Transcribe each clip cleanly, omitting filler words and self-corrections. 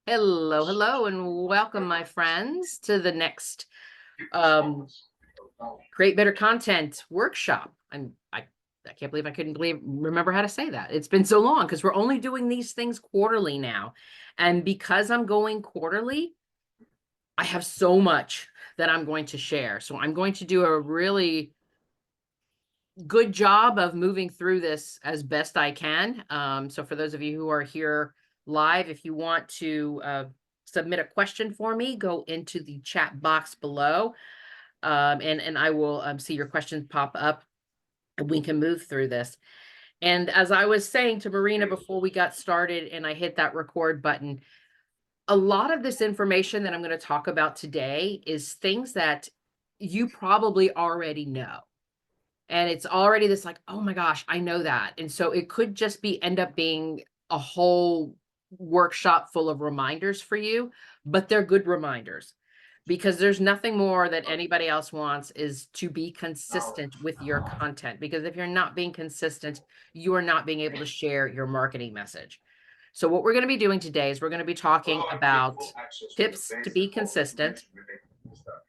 Hello, hello, and welcome, my friends, to the next um, Create Better Content workshop. I can't believe I couldn't believe remember how to say that. It's been so long because we're only doing these things quarterly now, and because I'm going quarterly, I have so much that I'm going to share. So I'm going to do a really good job of moving through this as best I can. So for those of you who are here live, if you want to submit a question for me, go into the chat box below, and I will see your questions pop up, and we can move through this. And as I was saying to Marina before we got started, and I hit that record button, a lot of this information that I'm going to talk about today is things that you probably already know. And it's already this like, oh my gosh, I know that. And so it could just be end up being a whole workshop full of reminders for you, but they're good reminders because there's nothing more that anybody else wants is to be consistent with your content. Because if you're not being consistent, you are not being able to share your marketing message. So what we're going to be doing today is we're going to be talking about tips to be consistent.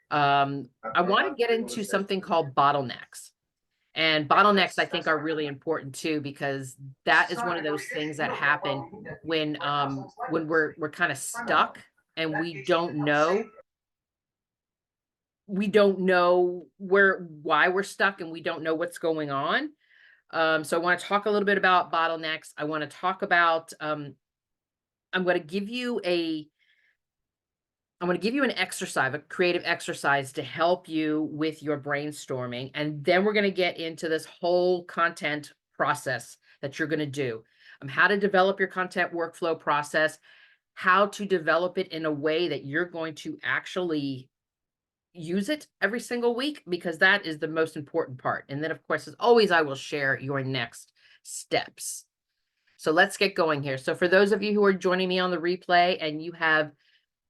I want to get into something called bottlenecks. And bottlenecks, I think, are really important too, because that is one of those things that happen when we're kind of stuck and we don't know why we're stuck and we don't know what's going on. So I want to talk a little bit about bottlenecks. I want to talk about I'm going to give you a I'm going to give you an exercise, a creative exercise to help you with your brainstorming. And then we're going to get into this whole content process that you're going to do. How to develop your content workflow process, how to develop it in a way that you're going to actually use it every single week, because that is the most important part. And then, of course, as always, I will share your next steps. So let's get going here. So for those of you who are joining me on the replay and you have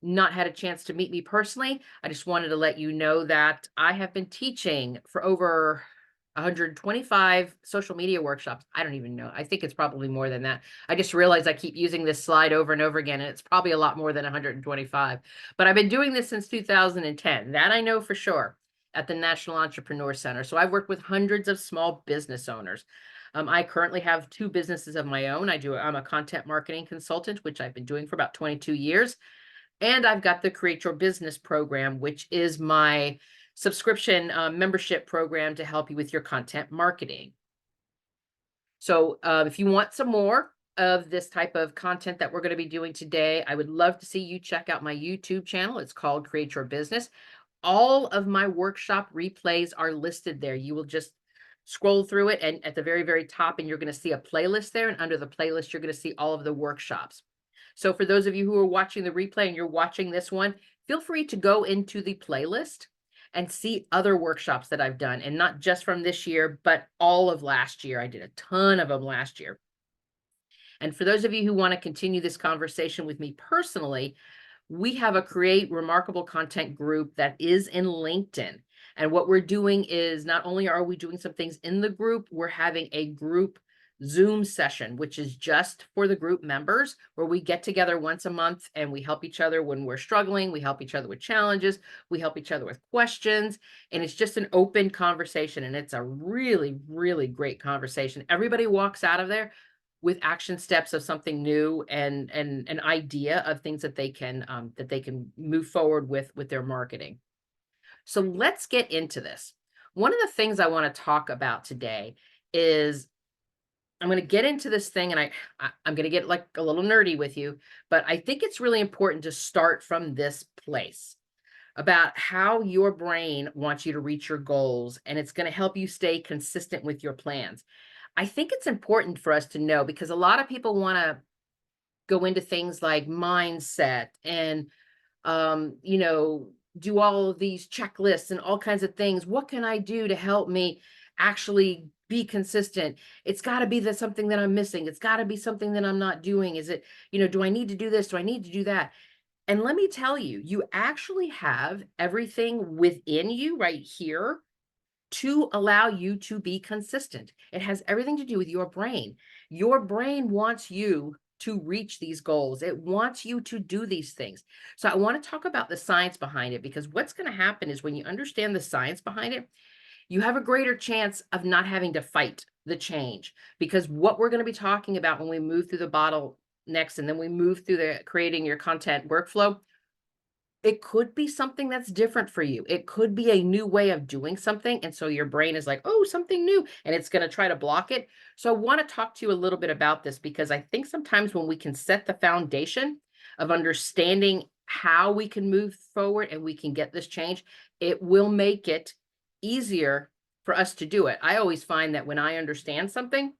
not had a chance to meet me personally, I just wanted to let you know that I have been teaching for over 125 social media workshops. I don't even know. I think it's probably more than that. I just realized I keep using this slide over and over again, and it's probably a lot more than 125. But I've been doing this since 2010. That I know for sure at the National Entrepreneur Center. So I've worked with hundreds of small business owners. I currently have two businesses of my own. I'm a content marketing consultant, which I've been doing for about 22 years. And I've got the Create Your Business program, which is my subscription membership program to help you with your content marketing. So if you want some more of this type of content that we're going to be doing today, I would love to see you check out my YouTube channel. It's called Create Your Business. All of my workshop replays are listed there. You will just scroll through it, and at the very, very top, and you're going to see a playlist there. And under the playlist, you're going to see all of the workshops. So for those of you who are watching the replay and you're watching this one, feel free to go into the playlist and see other workshops that I've done, and not just from this year, but all of last year. I did a ton of them last year. And for those of you who want to continue this conversation with me personally, we have a Create Remarkable Content group that is in LinkedIn. And what we're doing is not only are we doing some things in the group, we're having a group Zoom session, which is just for the group members, where we get together once a month and we help each other when we're struggling. We help each other with challenges. We help each other with questions. And it's just an open conversation. And it's a really, really great conversation. Everybody walks out of there with action steps of something new and an idea of things that they can move forward with their marketing. So let's get into this. One of the things I want to talk about today is I'm going to get into this thing, and I'm going to get like a little nerdy with you, but I think it's really important to start from this place about how your brain wants you to reach your goals, and it's going to help you stay consistent with your plans. I think it's important for us to know, because a lot of people want to go into things like mindset and do all of these checklists and all kinds of things. What can I do to help me actually be consistent? It's got to be that something that I'm missing. It's got to be something that I'm not doing. Is it, do I need to do this? Do I need to do that? And let me tell you, you actually have everything within you right here to allow you to be consistent. It has everything to do with your brain. Your brain wants you to reach these goals. It wants you to do these things. So I want to talk about the science behind it, because what's going to happen is when you understand the science behind it, you have a greater chance of not having to fight the change. Because what we're going to be talking about when we move through the bottle next, and then we move through the creating your content workflow, it could be something that's different for you. It could be a new way of doing something. And so your brain is like, oh, something new, and it's going to try to block it. So I want to talk to you a little bit about this, because I think sometimes when we can set the foundation of understanding how we can move forward and we can get this change, it will make it easier for us to do it. I always find that when I understand something,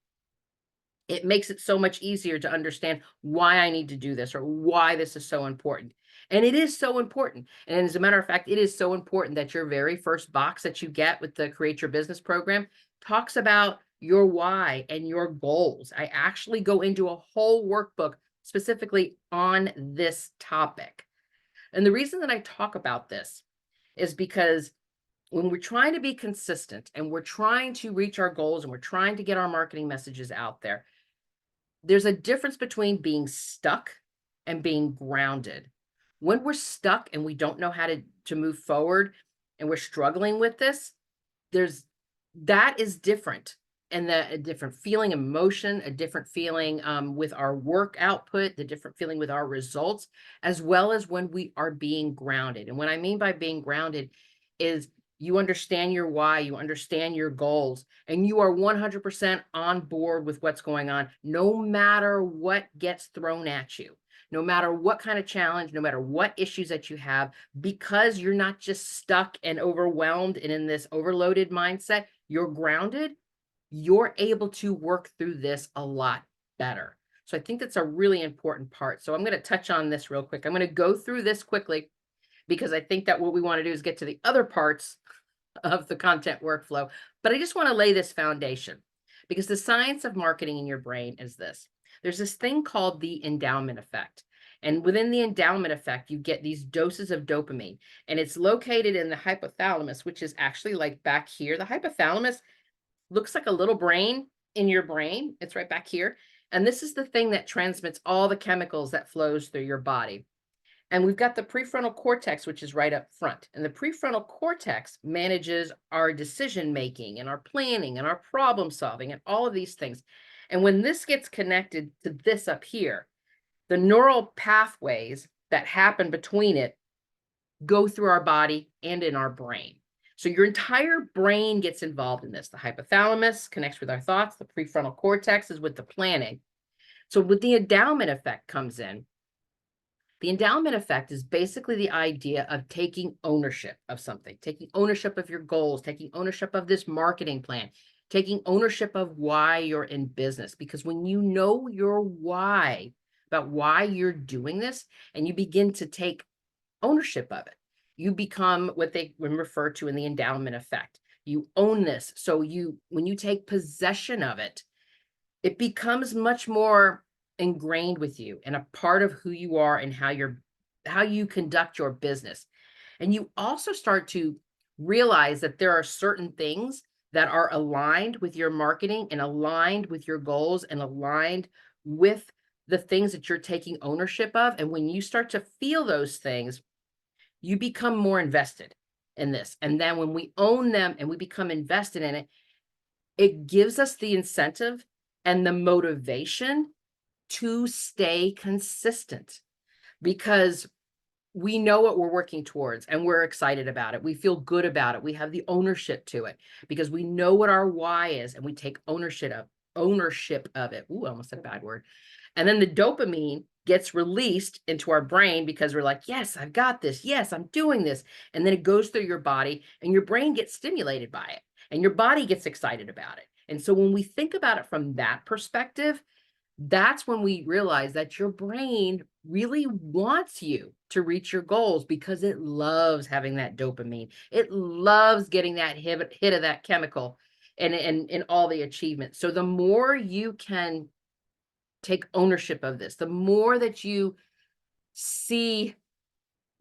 it makes it so much easier to understand why I need to do this or why this is so important. And it is so important. And as a matter of fact, it is so important that your very first box that you get with the Create Your Business program talks about your why and your goals. I actually go into a whole workbook specifically on this topic. And the reason that I talk about this is because when we're trying to be consistent and we're trying to reach our goals and we're trying to get our marketing messages out there, there's a difference between being stuck and being grounded. When we're stuck and we don't know how to move forward and we're struggling with this, that is different. And a different feeling, emotion, a different feeling with our work output, the different feeling with our results, as well as when we are being grounded. And what I mean by being grounded is you understand your why, you understand your goals, and you are 100% on board with what's going on, no matter what gets thrown at you, no matter what kind of challenge, no matter what issues that you have, because you're not just stuck and overwhelmed and in this overloaded mindset, you're grounded, you're able to work through this a lot better. So I think that's a really important part. So I'm going to touch on this real quick. I'm going to go through this quickly, because I think that what we want to do is get to the other parts of the content workflow. But I just want to lay this foundation, because the science of marketing in your brain is this. There's this thing called the endowment effect. And within the endowment effect, you get these doses of dopamine, and it's located in the hypothalamus, which is actually like back here. The hypothalamus looks like a little brain in your brain. It's right back here. And this is the thing that transmits all the chemicals that flows through your body. And we've got the prefrontal cortex, which is right up front. And the prefrontal cortex manages our decision making and our planning and our problem solving and all of these things. And when this gets connected to this up here, the neural pathways that happen between it go through our body and in our brain. So your entire brain gets involved in this. The hypothalamus connects with our thoughts. The prefrontal cortex is with the planning. So with the endowment effect comes in. The endowment effect is basically the idea of taking ownership of something, taking ownership of your goals, taking ownership of this marketing plan, taking ownership of why you're in business. Because when you know your why, about why you're doing this, and you begin to take ownership of it, you become what they refer to in the endowment effect. You own this. So when you take possession of it, it becomes much more ingrained with you and a part of who you are and how you conduct your business. And you also start to realize that there are certain things that are aligned with your marketing and aligned with your goals and aligned with the things that you're taking ownership of. And when you start to feel those things, you become more invested in this. And then when we own them and we become invested in it, it gives us the incentive and the motivation to stay consistent, because we know what we're working towards and we're excited about it. We feel good about it. We have the ownership to it because we know what our why is and we take ownership of it. Ooh, I almost said a bad word. And then the dopamine gets released into our brain because we're like, yes, I've got this. Yes, I'm doing this. And then it goes through your body and your brain gets stimulated by it and your body gets excited about it. And so when we think about it from that perspective, that's when we realize that your brain really wants you to reach your goals because it loves having that dopamine. It loves getting that hit of that chemical and all the achievements. So the more you can take ownership of this, the more that you see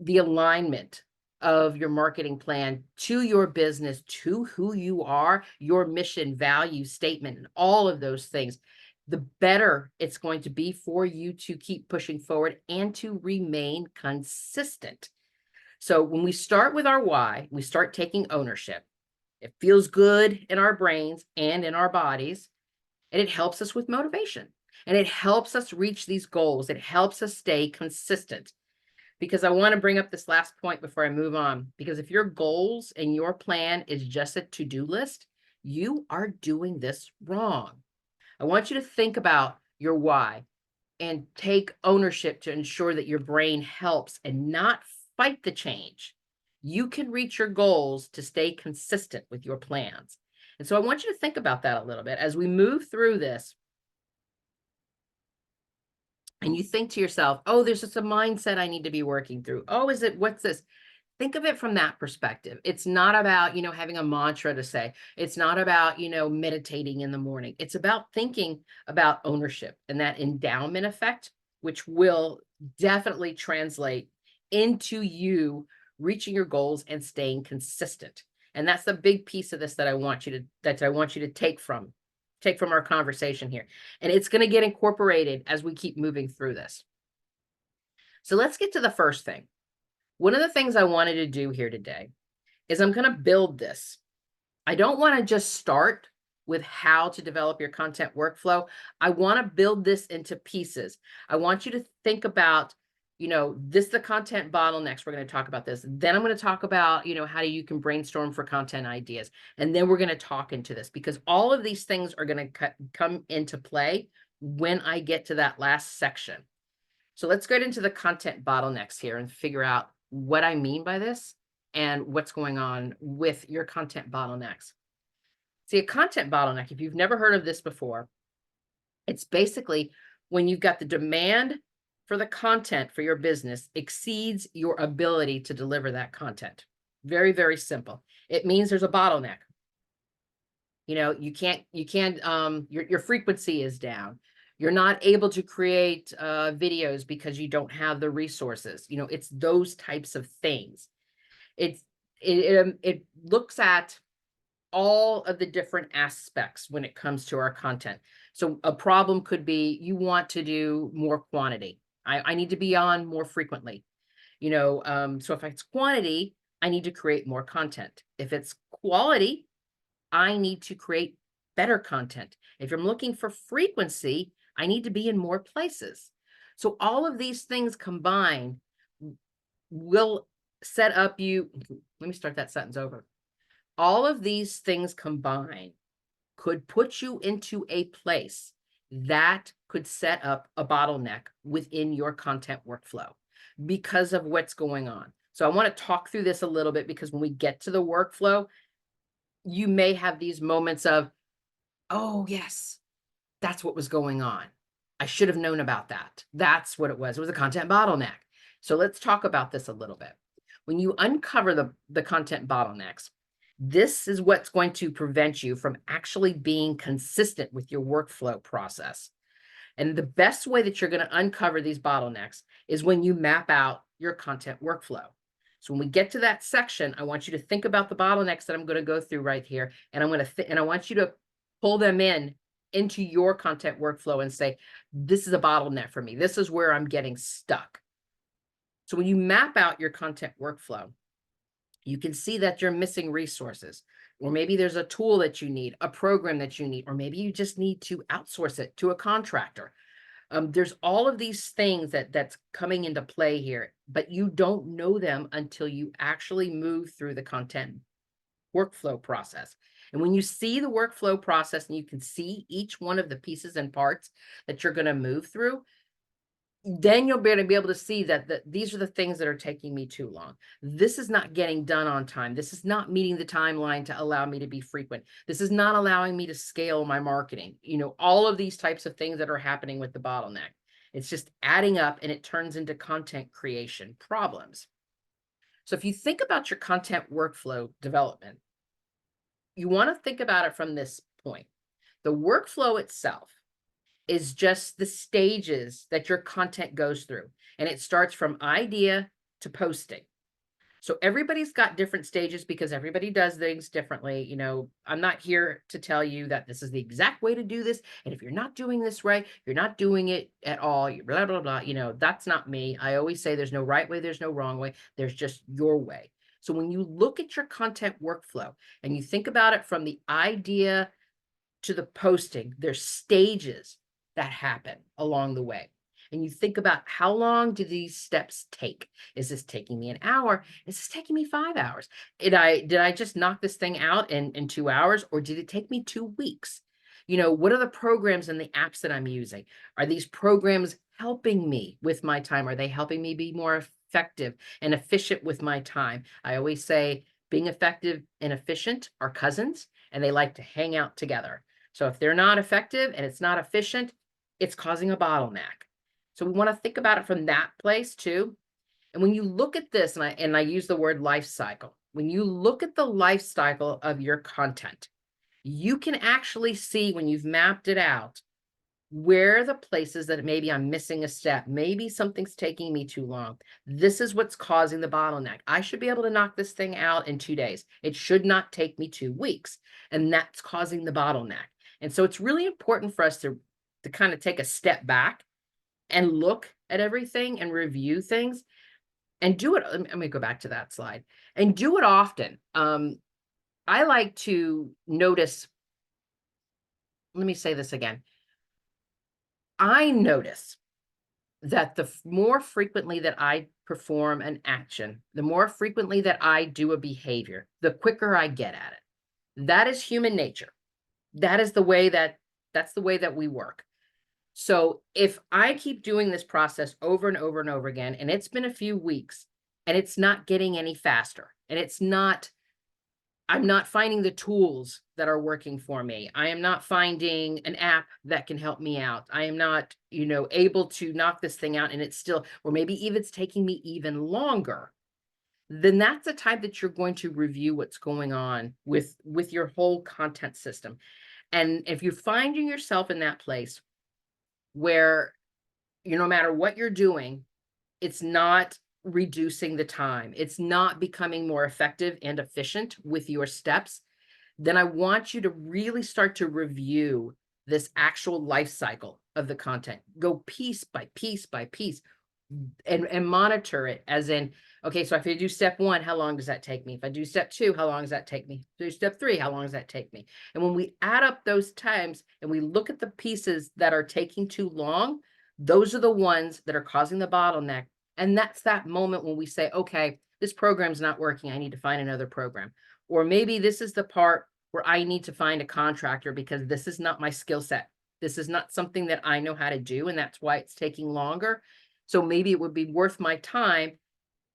the alignment of your marketing plan to your business, to who you are, your mission, value statement, and all of those things, the better it's going to be for you to keep pushing forward and to remain consistent. So when we start with our why, we start taking ownership. It feels good in our brains and in our bodies, and it helps us with motivation. And it helps us reach these goals. It helps us stay consistent. Because I want to bring up this last point before I move on. Because if your goals and your plan is just a to-do list, you are doing this wrong. I want you to think about your why and take ownership to ensure that your brain helps and not fight the change. You can reach your goals to stay consistent with your plans. And so I want you to think about that a little bit as we move through this. And you think to yourself, oh, there's just a mindset I need to be working through. Oh, what's this? Think of it from that perspective. It's not about, having a mantra to say. It's not about, meditating in the morning. It's about thinking about ownership and that endowment effect, which will definitely translate into you reaching your goals and staying consistent. And that's the big piece of this that I want you to take from our conversation here. And it's going to get incorporated as we keep moving through this. So let's get to the first thing. One of the things I wanted to do here today is I'm going to build this. I don't want to just start with how to develop your content workflow. I want to build this into pieces. I want you to think about, the content bottlenecks. We're going to talk about this. Then I'm going to talk about, how you can brainstorm for content ideas. And then we're going to talk into this because all of these things are going to come into play when I get to that last section. So let's get into the content bottlenecks here and figure out what I mean by this and what's going on with your content bottlenecks. See, a content bottleneck, if you've never heard of this before, it's basically when you've got the demand for the content for your business exceeds your ability to deliver that content. Very, very simple. It means there's a bottleneck. Your frequency is down. You're not able to create videos because you don't have the resources. It's those types of things. It looks at all of the different aspects when it comes to our content. So a problem could be you want to do more quantity. I need to be on more frequently. So if it's quantity, I need to create more content. If it's quality, I need to create better content. If I'm looking for frequency, I need to be in more places. So all of these things combined will set up you. Let me start that sentence over. All of these things combined could put you into a place that could set up a bottleneck within your content workflow because of what's going on. So I want to talk through this a little bit because when we get to the workflow, you may have these moments of, oh, yes, that's what was going on. I should have known about that. That's what it was. It was a content bottleneck. So let's talk about this a little bit. When you uncover the content bottlenecks, this is what's going to prevent you from actually being consistent with your workflow process. And the best way that you're going to uncover these bottlenecks is when you map out your content workflow. So when we get to that section, I want you to think about the bottlenecks that I'm going to go through right here. And I want you to pull them into your content workflow and say, this is a bottleneck for me. This is where I'm getting stuck. So when you map out your content workflow, you can see that you're missing resources, or maybe there's a tool that you need, a program that you need, or maybe you just need to outsource it to a contractor. There's all of these things that's coming into play here, but you don't know them until you actually move through the content workflow process. And when you see the workflow process and you can see each one of the pieces and parts that you're going to move through, then you'll be able to see that these are the things that are taking me too long. This is not getting done on time. This is not meeting the timeline to allow me to be frequent. This is not allowing me to scale my marketing. All of these types of things that are happening with the bottleneck. It's just adding up and it turns into content creation problems. So if you think about your content workflow development, you want to think about it from this point. The workflow itself is just the stages that your content goes through. And it starts from idea to posting. So everybody's got different stages because everybody does things differently. You know, I'm not here to tell you that this is the exact way to do this. And if you're not doing this right, you're not doing it at all. You're blah, blah, blah. You know, that's not me. I always say there's no right way, there's no wrong way. There's just your way. So when you look at your content workflow and you think about it from the idea to the posting, there's stages that happen along the way. And you think about how long do these steps take? Is this taking me an hour? Is this taking me 5 hours? Did I just knock this thing out in 2 hours, or did it take me 2 weeks? You know, what are the programs and the apps that I'm using? Are these programs helping me with my time? Are they helping me be more effective and efficient with my time? I always say being effective and efficient are cousins, and they like to hang out together. So if they're not effective and it's not efficient, it's causing a bottleneck. So we want to think about it from that place too. And when you look at this, and I use the word life cycle, when you look at the life cycle of your content, you can actually see when you've mapped it out where are the places that maybe I'm missing a step. Maybe something's taking me too long. This is what's causing the bottleneck. I should be able to knock this thing out in 2 days. It should not take me 2 weeks. And that's causing the bottleneck. And so it's really important for us to kind of take a step back and look at everything and review things and do it. Let me go back to that slide and do it often. I like to notice, let me say this again. I notice that the more frequently that I perform an action, the more frequently that I do a behavior, the quicker I get at it. That is human nature. That is that's the way that we work. So if I keep doing this process over and over and over again, and it's been a few weeks and it's not getting any faster, and I'm not finding the tools that are working for me. I am not finding an app that can help me out. I am not, able to knock this thing out, and it's still, or maybe even it's taking me even longer. Then that's the time that you're going to review what's going on with your whole content system. And if you're finding yourself in that place where, no matter what you're doing, it's not reducing the time, it's not becoming more effective and efficient with your steps, then I want you to really start to review this actual life cycle of the content. Go piece by piece by piece and monitor it, as in, okay, so if I do step 1, how long does that take me? If I do step 2, how long does that take me? Do step 3, how long does that take me? And when we add up those times and we look at the pieces that are taking too long, those are the ones that are causing the bottleneck. And that's that moment when we say, okay, this program's not working. I need to find another program. Or maybe this is the part where I need to find a contractor because this is not my skill set. This is not something that I know how to do, and that's why it's taking longer. So maybe it would be worth my time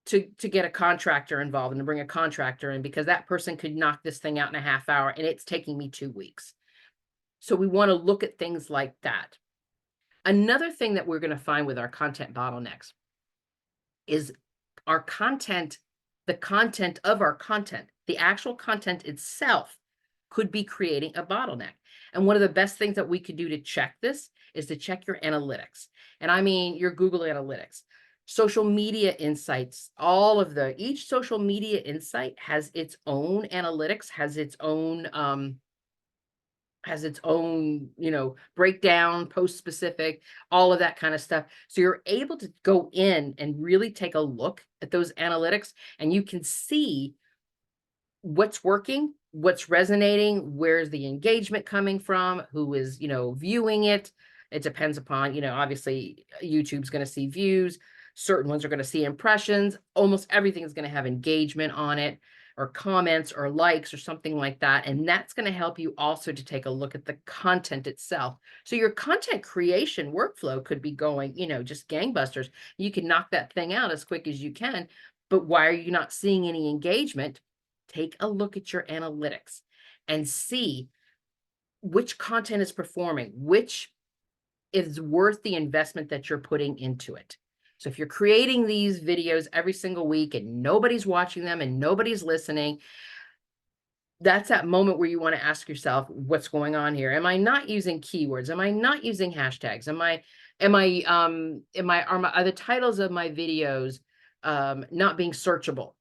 to get a contractor involved and to bring a contractor in, because that person could knock this thing out in a half hour and it's taking me 2 weeks. So we want to look at things like that. Another thing that we're going to find with our content bottlenecks is our content, the content of our content, the actual content itself could be creating a bottleneck. And one of the best things that we could do to check this is to check your analytics. And I mean your Google Analytics, social media insights, each social media insight has its own analytics, has its own, breakdown, post specific, all of that kind of stuff. So you're able to go in and really take a look at those analytics, and you can see what's working, what's resonating, where's the engagement coming from, who is, viewing it. It depends upon, obviously YouTube's going to see views, certain ones are going to see impressions, almost everything is going to have engagement on it, or comments or likes or something like that. And that's going to help you also to take a look at the content itself. So your content creation workflow could be going, just gangbusters. You can knock that thing out as quick as you can, but why are you not seeing any engagement? Take a look at your analytics and see which content is performing, which is worth the investment that you're putting into it. So if you're creating these videos every single week and nobody's watching them and nobody's listening, that's that moment where you want to ask yourself, what's going on here? Am I not using keywords? Am I not using hashtags? Are the titles of my videos not being searchable?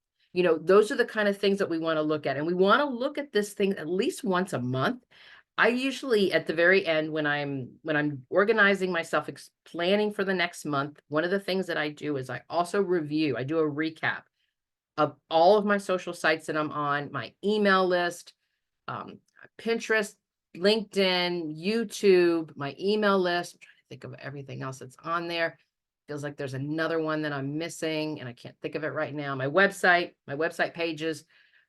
Those are the kind of things that we want to look at. And we want to look at this thing at least once a month. I usually at the very end, when I'm organizing myself, planning for the next month, one of the things that I do is I also I do a recap of all of my social sites that I'm on, my email list, um, Pinterest, LinkedIn, YouTube, my email list. I'm trying to think of everything else that's on there. Feels like there's another one that I'm missing and I can't think of it right now. My website pages.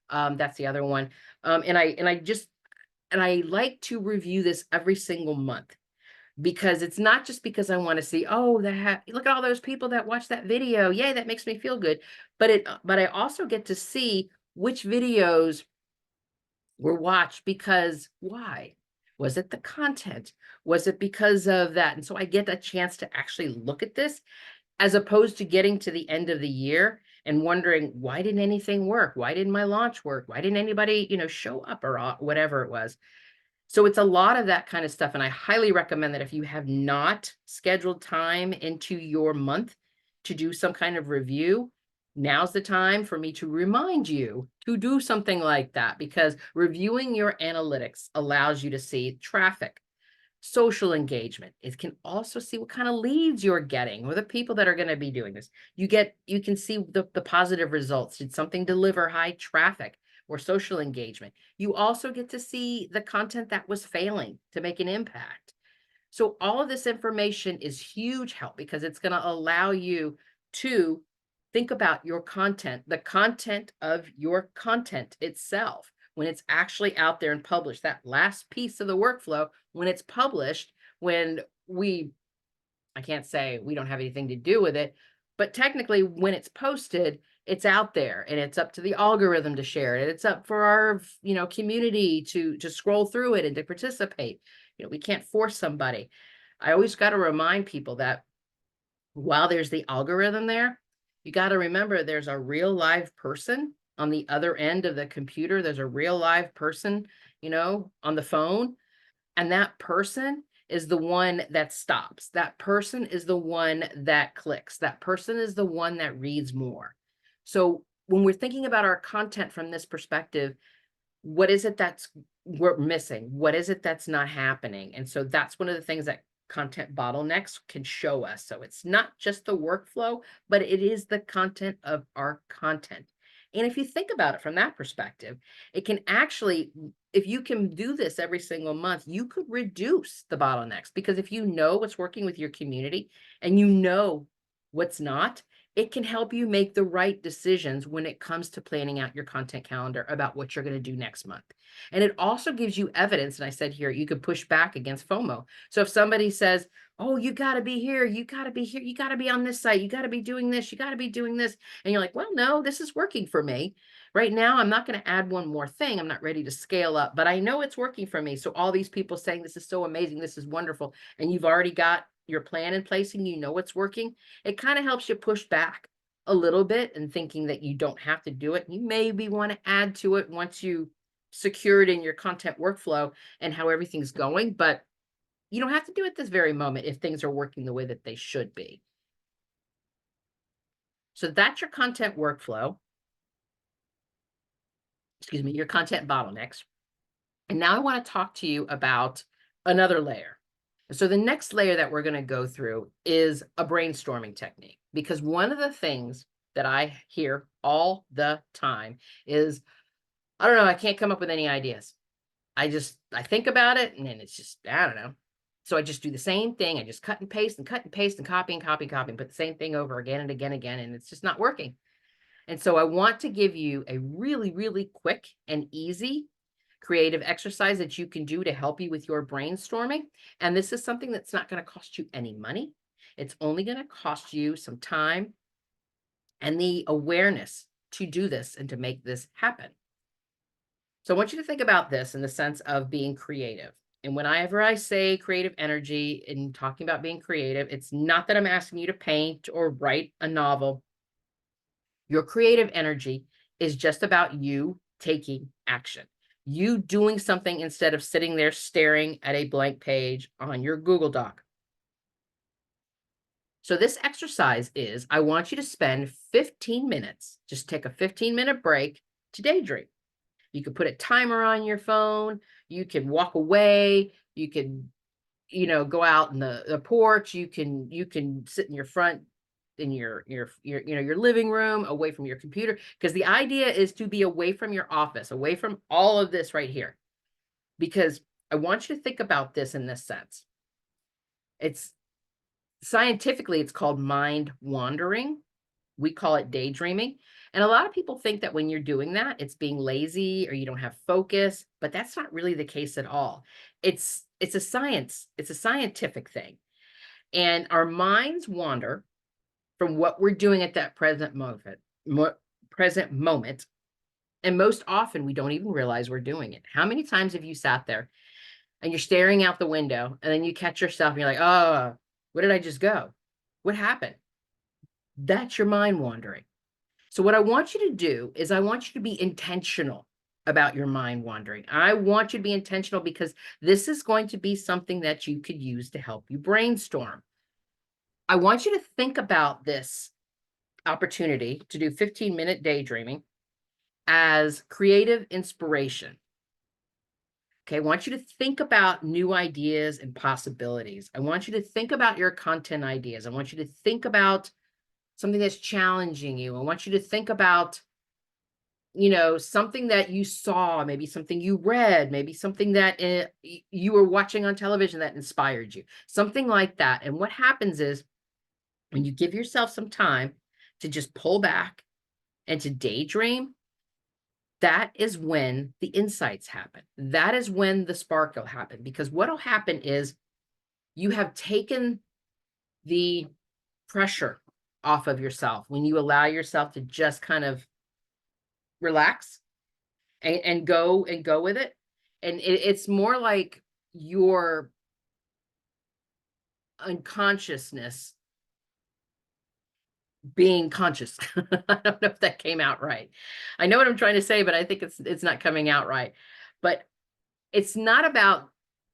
That's the other one. And I like to review this every single month, because it's not just because I want to see, oh, look at all those people that watched that video. Yay, that makes me feel good. But I also get to see which videos were watched because why? Was it the content? Was it because of that? And so I get a chance to actually look at this, as opposed to getting to the end of the year and wondering, why didn't anything work? Why didn't my launch work? Why didn't anybody, show up, or whatever it was? So it's a lot of that kind of stuff. And I highly recommend that if you have not scheduled time into your month to do some kind of review, now's the time for me to remind you to do something like that, because reviewing your analytics allows you to see traffic, social engagement. It can also see what kind of leads you're getting, or the people that are going to be doing this. You can see the positive results. Did something deliver high traffic or social engagement? You also get to see the content that was failing to make an impact. So all of this information is huge help, because it's going to allow you to think about your content, the content of your content itself, when it's actually out there and published. That last piece of the workflow, when it's published, I can't say we don't have anything to do with it, but technically when it's posted, it's out there and it's up to the algorithm to share it. It's up for our, community to scroll through it and to participate. We can't force somebody. I always got to remind people that while there's the algorithm there, you got to remember there's a real live person on the other end of the computer. There's a real live person, on the phone. And that person is the one that stops. That person is the one that clicks. That person is the one that reads more. So when we're thinking about our content from this perspective, what is it we're missing? What is it that's not happening? And so that's one of the things that content bottlenecks can show us. So it's not just the workflow, but it is the content of our content. And if you think about it from that perspective, it can actually, if you can do this every single month, you could reduce the bottlenecks, because if you know what's working with your community and you know what's not, it can help you make the right decisions when it comes to planning out your content calendar about what you're going to do next month. And it also gives you evidence. And I said here, you could push back against FOMO. So if somebody says, oh, you got to be here, you got to be here, you got to be on this site, you got to be doing this, you got to be doing this. And you're like, well, no, this is working for me. Right now, I'm not going to add one more thing. I'm not ready to scale up, but I know it's working for me. So all these people saying this is so amazing, this is wonderful, and you've already got your plan in place and you know what's working, it kind of helps you push back a little bit and thinking that you don't have to do it. You maybe want to add to it once you secure it in your content workflow and how everything's going, but you don't have to do it this very moment if things are working the way that they should be. So that's your content workflow. Excuse me, your content bottlenecks. And now I want to talk to you about another layer. So the next layer that we're going to go through is a brainstorming technique, because one of the things that I hear all the time is, I don't know, I can't come up with any ideas. I think about it and then it's just, I don't know. So I just do the same thing. I just cut and paste and cut and paste and copy and copy and copy and put the same thing over again and again and again, and it's just not working. And so I want to give you a really, really quick and easy creative exercise that you can do to help you with your brainstorming. And this is something that's not going to cost you any money. It's only going to cost you some time and the awareness to do this and to make this happen. So I want you to think about this in the sense of being creative. And whenever I say creative energy and talking about being creative, it's not that I'm asking you to paint or write a novel. Your creative energy is just about you taking action. You doing something instead of sitting there staring at a blank page on your Google Doc. So this exercise is, I want you to spend 15 minutes, just take a 15-minute break to daydream. You could put a timer on your phone. You can walk away. You can, go out in the porch. You can sit in your front in your living room, away from your computer, because the idea is to be away from your office, away from all of this right here. Because I want you to think about this in this sense. It's scientifically, it's called mind wandering. We call it daydreaming. And a lot of people think that when you're doing that, it's being lazy or you don't have focus, but that's not really the case at all. It's a science, it's a scientific thing. And our minds wander from what we're doing at that present moment. And most often we don't even realize we're doing it. How many times have you sat there and you're staring out the window and then you catch yourself and you're like, "Oh, where did I just go? What happened?" That's your mind wandering. So what I want you to do is I want you to be intentional about your mind wandering. I want you to be intentional because this is going to be something that you could use to help you brainstorm. I want you to think about this opportunity to do 15-minute daydreaming as creative inspiration. Okay, I want you to think about new ideas and possibilities. I want you to think about your content ideas. I want you to think about something that's challenging you. I want you to think about, something that you saw, maybe something you read, maybe something that you were watching on television that inspired you, something like that. And what happens is when you give yourself some time to just pull back and to daydream, that is when the insights happen. That is when the spark will happen. Because what will happen is you have taken the pressure off of yourself when you allow yourself to just kind of relax and go with it. And it's more like your unconsciousness being conscious. I don't know if that came out right. I know what I'm trying to say, but I think it's not coming out right. But it's not about,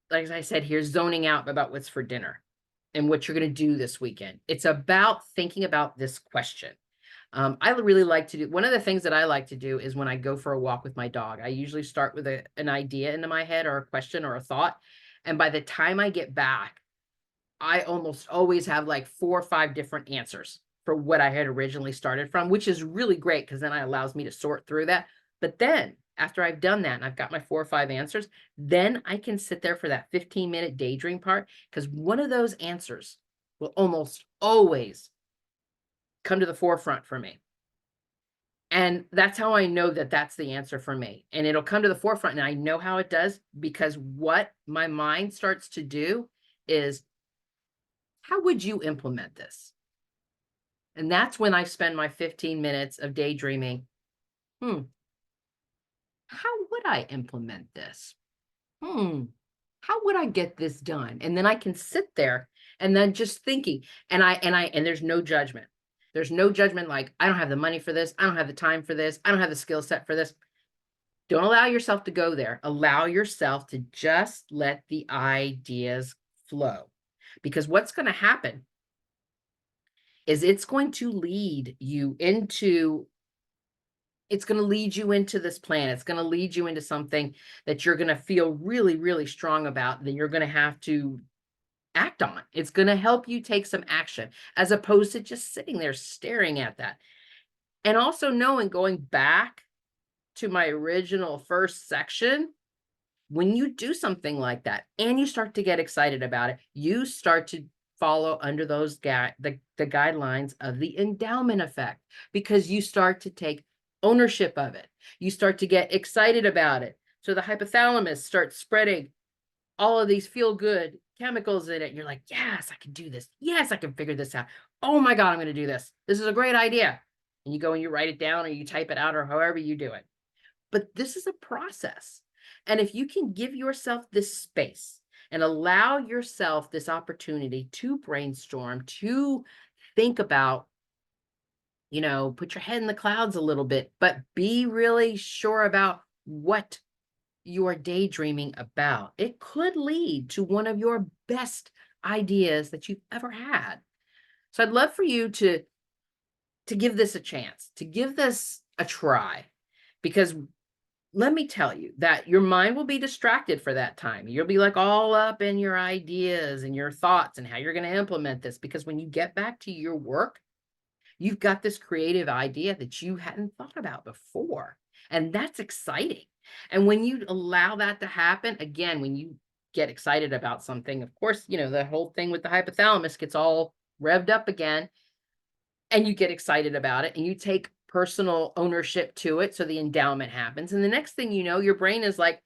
like I said here, zoning out about what's for dinner and what you're going to do this weekend. It's about thinking about this question. I really like to do, one of the things that I like to do is when I go for a walk with my dog, I usually start with an idea into my head or a question or a thought. And by the time I get back, I almost always have like 4 or 5 different answers for what I had originally started from, which is really great because then it allows me to sort through that. But then after I've done that and I've got my 4 or 5 answers, then I can sit there for that 15-minute daydream part because one of those answers will almost always come to the forefront for me. And that's how I know that that's the answer for me. And it'll come to the forefront. And I know how it does because what my mind starts to do is, how would you implement this? And that's when I spend my 15 minutes of daydreaming. Hmm, how would I implement this? Hmm, how would I get this done? And then I can sit there and then just thinking, and there's no judgment. There's no judgment like, I don't have the money for this. I don't have the time for this. I don't have the skill set for this. Don't allow yourself to go there. Allow yourself to just let the ideas flow. Because what's going to happen is it's going to lead you into this plan. It's going to lead you into something that you're going to feel really, really strong about, that you're going to have to act on. It's going to help you take some action as opposed to just sitting there staring at that. And also knowing, going back to my original first section, when you do something like that and you start to get excited about it, you start to follow under those the guidelines of the endowment effect because you start to take ownership of it. You start to get excited about it. So the hypothalamus starts spreading all of these feel good chemicals in it. You're like, yes, I can do this. Yes, I can figure this out. Oh my God, I'm going to do this. This is a great idea. And you go and you write it down or you type it out or however you do it. But this is a process. And if you can give yourself this space and allow yourself this opportunity to brainstorm, to think about, put your head in the clouds a little bit, but be really sure about what you are daydreaming about, it could lead to one of your best ideas that you've ever had. So I'd love for you to give this a chance, to give this a try, because let me tell you that your mind will be distracted for that time. You'll be like all up in your ideas and your thoughts and how you're going to implement this, because when you get back to your work, you've got this creative idea that you hadn't thought about before. And that's exciting. And when you allow that to happen, again, when you get excited about something, of course, the whole thing with the hypothalamus gets all revved up again, and you get excited about it and you take personal ownership to it. So the endowment happens. And the next thing you know, your brain is like,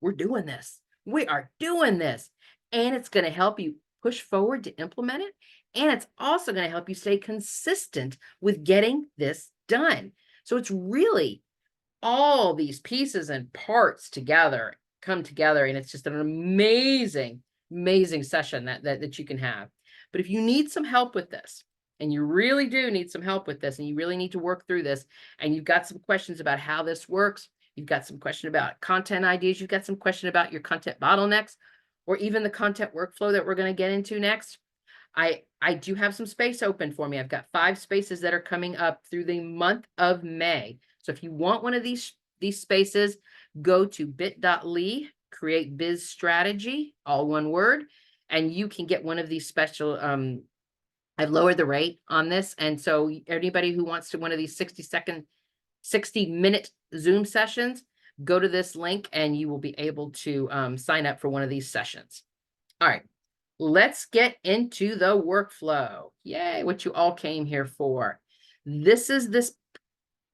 we're doing this. We are doing this. And it's going to help you push forward to implement it. And it's also going to help you stay consistent with getting this done. So it's really all these pieces and parts together come together. And it's just an amazing, amazing session that you can have. But if you need some help with this, and you really do need some help with this, and you really need to work through this, and you've got some questions about how this works, you've got some question about content ideas, you've got some question about your content bottlenecks, or even the content workflow that we're going to get into next, I do have some space open for me. I've got 5 spaces that are coming up through the month of May. So if you want one of these spaces, go to bit.ly, create biz strategy, all one word, and you can get one of these special, I've lowered the rate on this. And so anybody who wants to one of these 60-minute Zoom sessions, go to this link and you will be able to sign up for one of these sessions. All right, let's get into the workflow. Yay, what you all came here for. This is this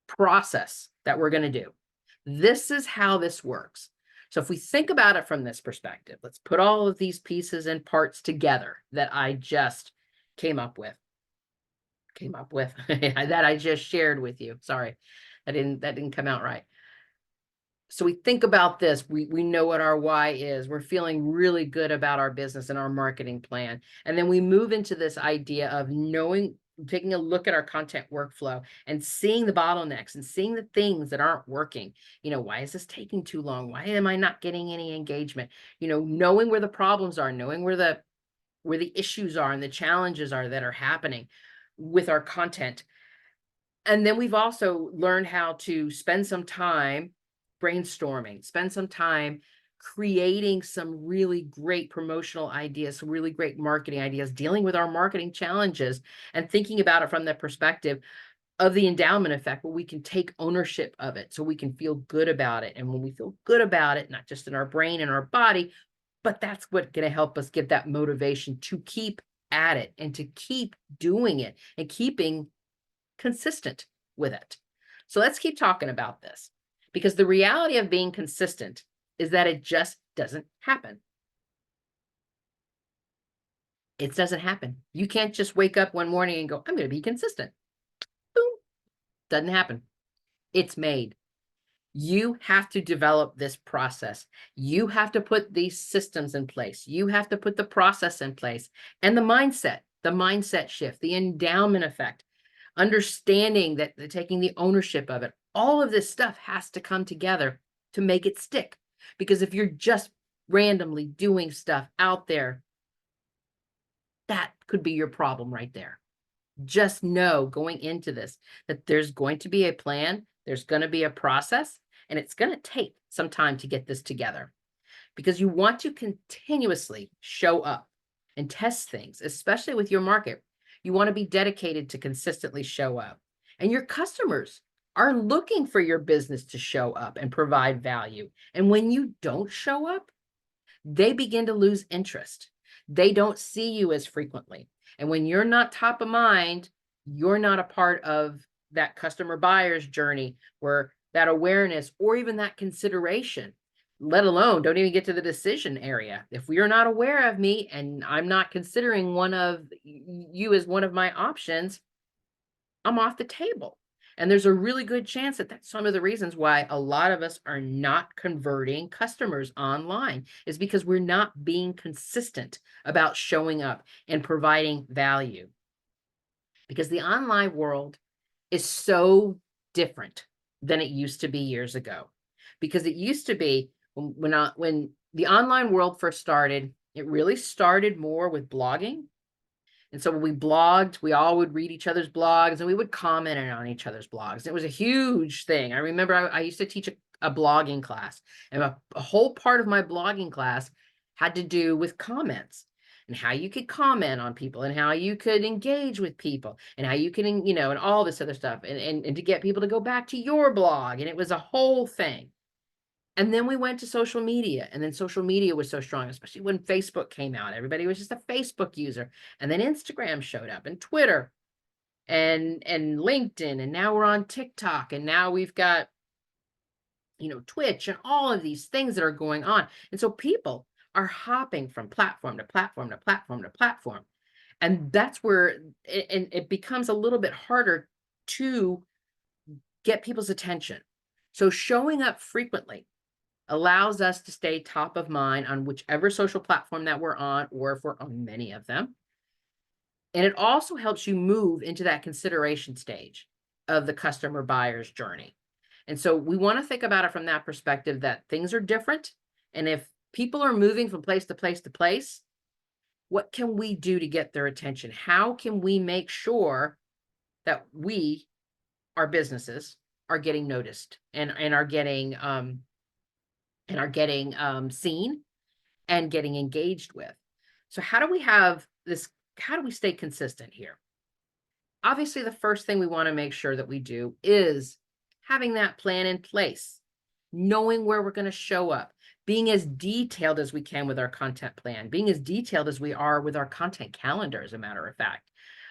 process that we're going to do. This is how this works. So if we think about it from this perspective, let's put all of these pieces and parts together that I just came up with that I just shared with you. Sorry, that didn't come out right. So we think about this, we know what our why is. We're feeling really good about our business and our marketing plan. And then we move into this idea of taking a look at our content workflow and seeing the bottlenecks and seeing the things that aren't working. Why is this taking too long? Why am I not getting any engagement? Knowing where the problems are, knowing where the issues are and the challenges are that are happening with our content. And then we've also learned how to spend some time brainstorming, spend some time creating some really great promotional ideas, some really great marketing ideas, dealing with our marketing challenges and thinking about it from the perspective of the endowment effect, where we can take ownership of it so we can feel good about it. And when we feel good about it, not just in our brain and our body, but that's what's going to help us get that motivation to keep at it and to keep doing it and keeping consistent with it. So let's keep talking about this, because the reality of being consistent is that it just doesn't happen. It doesn't happen. You can't just wake up one morning and go, I'm going to be consistent. Boom. Doesn't happen. It's made. You have to develop this process. You have to put these systems in place. You have to put the process in place and the mindset shift, the endowment effect, understanding that taking the ownership of it. All of this stuff has to come together to make it stick. Because if you're just randomly doing stuff out there, that could be your problem right there. Just know going into this that there's going to be a plan, there's going to be a process, and it's going to take some time to get this together, because you want to continuously show up and test things, especially with your market. You want to be dedicated to consistently show up, and your customers are looking for your business to show up and provide value. And when you don't show up, they begin to lose interest. They don't see you as frequently. And when you're not top of mind, you're not a part of that customer buyer's journey, where that awareness or even that consideration, let alone don't even get to the decision area. If we are not aware of me and I'm not considering one of you as one of my options, I'm off the table. And there's a really good chance that that's some of the reasons why a lot of us are not converting customers online, is because we're not being consistent about showing up and providing value. Because the online world is so different than it used to be years ago. Because it used to be when the online world first started, it really started more with blogging And so when we blogged, we all would read each other's blogs and we would comment on each other's blogs. It was a huge thing. I remember I used to teach a blogging class, and a whole part of my blogging class had to do with comments and how you could comment on people and how you could engage with people and how you can, you know, and all this other stuff, and to get people to go back to your blog. And it was a whole thing. And then we went to social media, and then social media was so strong, especially when Facebook came out. Everybody was just a Facebook user. And then Instagram showed up, and Twitter and LinkedIn, and now we're on TikTok, and now we've got, you know, Twitch and all of these things that are going on. And so people are hopping from platform to platform to platform to platform. And that's where it becomes a little bit harder to get people's attention. So showing up frequently allows us to stay top of mind on whichever social platform that we're on, or if we're on many of them. And it also helps you move into that consideration stage of the customer buyer's journey. And so we want to think about it from that perspective, that things are different. And if people are moving from place to place to place, what can we do to get their attention? How can we make sure that we, our businesses, are getting noticed and are getting seen and getting engaged with? So how do we have this? How do we stay consistent here? Obviously, the first thing we want to make sure that we do is having that plan in place, knowing where we're going to show up, being as detailed as we can with our content plan, being as detailed as we are with our content calendar, as a matter of fact.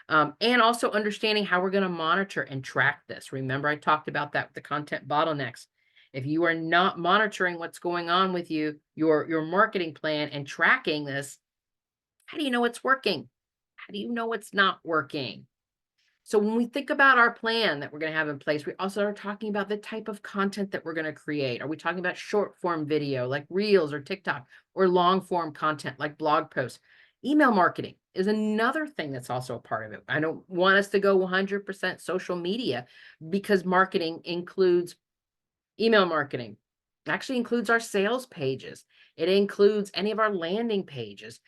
And also understanding how we're going to monitor and track this. Remember, I talked about that with the content bottlenecks. If you are not monitoring what's going on with your marketing plan and tracking this, how do you know it's working? How do you know it's not working? So when we think about our plan that we're going to have in place, we also are talking about the type of content that we're going to create. Are we talking about short form video like Reels or TikTok, or long form content like blog posts? Email marketing is another thing that's also a part of it. I don't want us to go 100% social media, because marketing includes email marketing. It actually includes our sales pages. It includes any of our landing pages.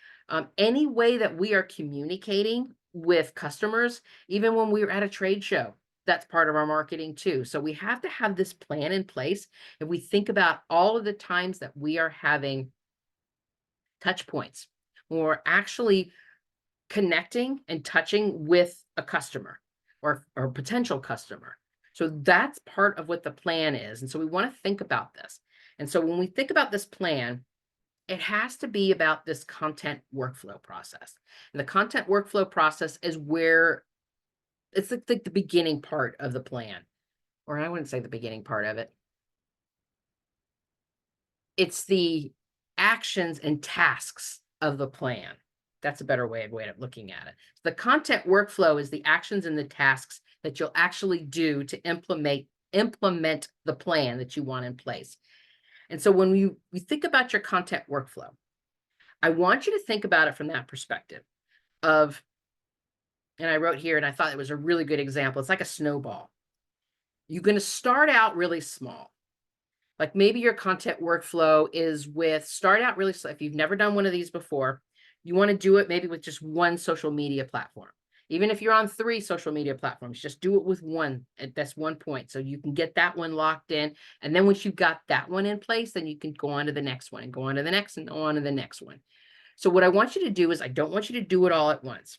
Any way that we are communicating with customers, even when we're at a trade show, that's part of our marketing too. So we have to have this plan in place. If we think about all of the times that we are having touch points, when we're actually connecting and touching with a customer or potential customer. So that's part of what the plan is. And so we want to think about this. And so when we think about this plan, it has to be about this content workflow process. And the content workflow process is where it's like the beginning part of the plan. Or I wouldn't say the beginning part of it. It's the actions and tasks of the plan. That's a better way of looking at it. The content workflow is the actions and the tasks that you'll actually do to implement the plan that you want in place. And so when you think about your content workflow, I want you to think about it from that perspective of, and I wrote here, and I thought it was a really good example. It's like a snowball. You're going to start out really small. Like maybe your content workflow is start out really slow. If you've never done one of these before, you want to do it maybe with just one social media platform. Even if you're on 3 social media platforms, just do it with one at this one point, so you can get that one locked in. And then once you've got that one in place, then you can go on to the next one and go on to the next and go on to the next one. So what I want you to do is, I don't want you to do it all at once.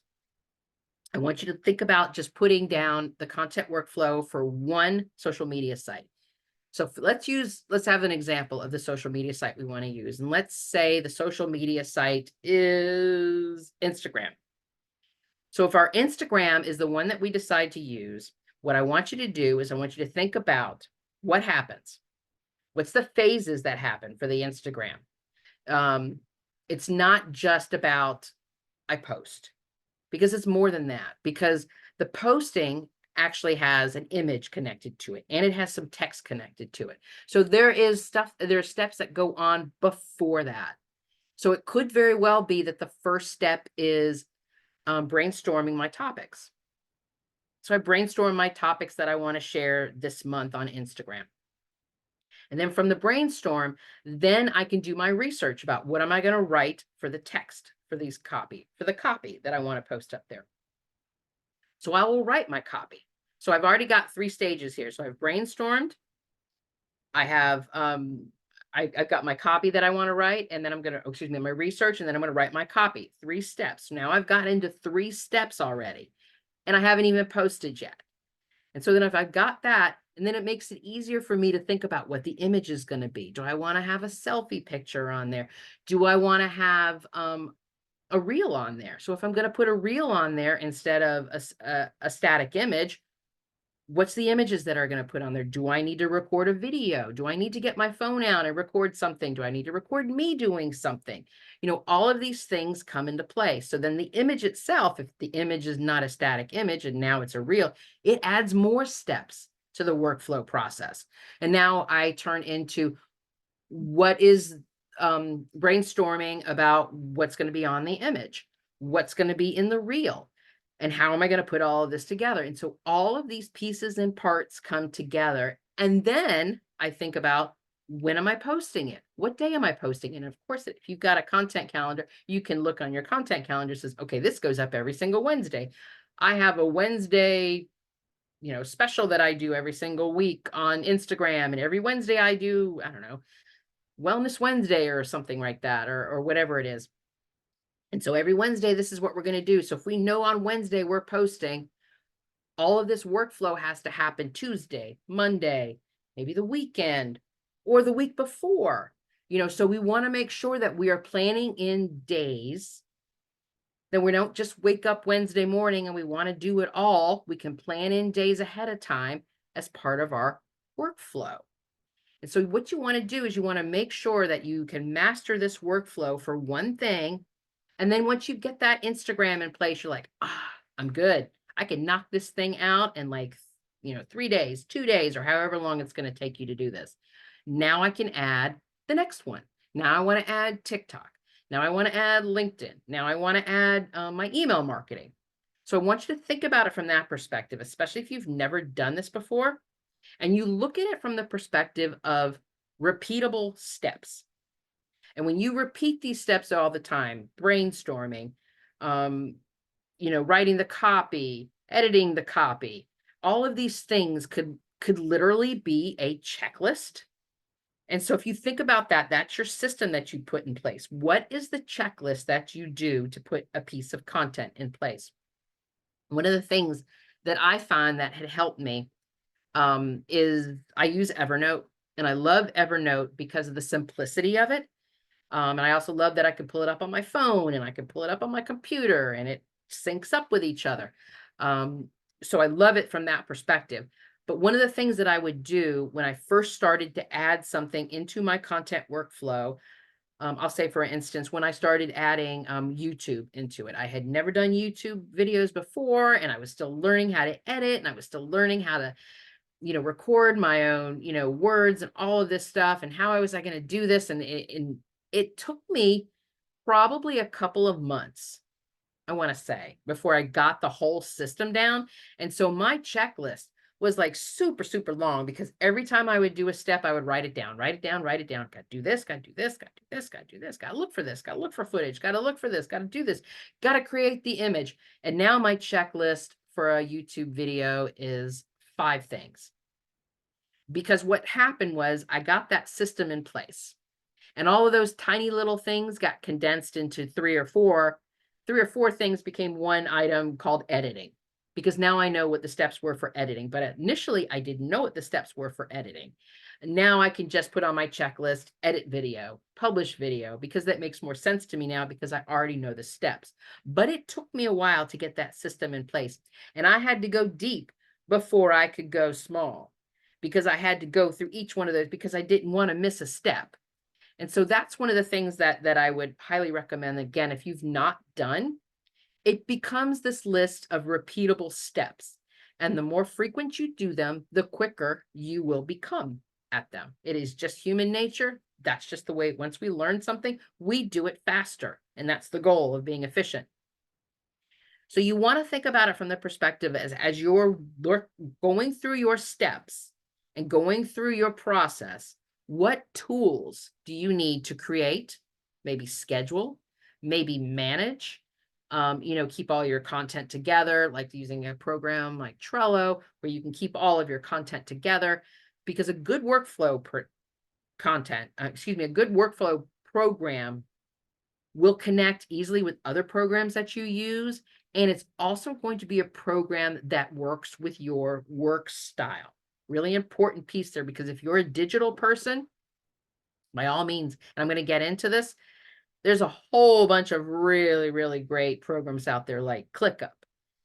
I want you to think about just putting down the content workflow for one social media site. So let's have an example of the social media site we want to use. And let's say the social media site is Instagram. So if our Instagram is the one that we decide to use, what I want you to do is I want you to think about what happens. What's the phases that happen for the Instagram? It's not just about I post, because it's more than that, because the posting actually has an image connected to it, and it has some text connected to it. So there are steps that go on before that. So it could very well be that the first step is brainstorming my topics. So I brainstorm my topics that I want to share this month on Instagram. And then from the brainstorm, then I can do my research about what am I going to write for the text for the copy that I want to post up there. So I will write my copy. So I've already got 3 stages here. So I've brainstormed, I have, I've got my copy that I want to write, and then I'm going to, excuse me, my research, and then I'm going to write my copy. 3 steps. Now I've got into 3 steps already, and I haven't even posted yet. And so then if I've got that, and then it makes it easier for me to think about what the image is going to be. Do I want to have a selfie picture on there? Do I want to have a reel on there? So if I'm going to put a reel on there instead of a static image, what's the images that are going to put on there? Do I need to record a video? Do I need to get my phone out and record something? Do I need to record me doing something? You know, all of these things come into play. So then the image itself, if the image is not a static image and now it's a reel, it adds more steps to the workflow process. And now I turn into what is brainstorming about what's going to be on the image, what's going to be in the reel, and how am I going to put all of this together? And so all of these pieces and parts come together. And then I think about, when am I posting it? What day am I posting it? And of course, if you've got a content calendar, you can look on your content calendar, says, okay, this goes up every single Wednesday. I have a Wednesday, you know, special that I do every single week on Instagram. And every Wednesday I do, I don't know, Wellness Wednesday or something like that, or whatever it is. And so every Wednesday, this is what we're going to do. So if we know on Wednesday we're posting, all of this workflow has to happen Tuesday, Monday, maybe the weekend, or the week before. You know, so we want to make sure that we are planning in days. Then we don't just wake up Wednesday morning and we want to do it all. We can plan in days ahead of time as part of our workflow. And so what you want to do is you want to make sure that you can master this workflow for one thing. And then once you get that Instagram in place, you're like, I'm good. I can knock this thing out in like, 3 days, 2 days, or however long it's going to take you to do this. Now I can add the next one. Now I want to add TikTok. Now I want to add LinkedIn. Now I want to add my email marketing. So I want you to think about it from that perspective, especially if you've never done this before. And you look at it from the perspective of repeatable steps. And when you repeat these steps all the time, brainstorming, writing the copy, editing the copy, all of these things could literally be a checklist. And so if you think about that, that's your system that you put in place. What is the checklist that you do to put a piece of content in place? One of the things that I find that had helped me is I use Evernote, and I love Evernote because of the simplicity of it. And I also love that I can pull it up on my phone and I can pull it up on my computer and it syncs up with each other. So I love it from that perspective. But one of the things that I would do when I first started to add something into my content workflow, I'll say, for instance, when I started adding YouTube into it, I had never done YouTube videos before, and I was still learning how to edit, and I was still learning how to record my own, words and all of this stuff, and how was I going to do this? And it took me probably a couple of months, I want to say, before I got the whole system down. And so my checklist was like super, super long, because every time I would do a step, I would write it down, write it down, write it down. Got to do this, got to do this, got to do this, got to do this, got to look for this, got to look for footage, got to look for this, got to do this, got to create the image. And now my checklist for a YouTube video is 5 things. Because what happened was I got that system in place, and all of those tiny little things got condensed into 3 or 4. 3 or 4 things became one item called editing, because now I know what the steps were for editing. But initially I didn't know what the steps were for editing. And now I can just put on my checklist, edit video, publish video, because that makes more sense to me now, because I already know the steps. But it took me a while to get that system in place. And I had to go deep before I could go small, because I had to go through each one of those, because I didn't want to miss a step. And so that's one of the things that I would highly recommend. Again, if you've not done, it becomes this list of repeatable steps. And the more frequent you do them, the quicker you will become at them. It is just human nature. That's just the way, once we learn something, we do it faster. And that's the goal of being efficient. So you want to think about it from the perspective as you're going through your steps and going through your process. What tools do you need to create, maybe schedule, maybe manage, keep all your content together, like using a program like Trello, where you can keep all of your content together. Because a good workflow a good workflow program will connect easily with other programs that you use. And it's also going to be a program that works with your work style. Really important piece there, because if you're a digital person, by all means, and I'm going to get into this, there's a whole bunch of really, really great programs out there like ClickUp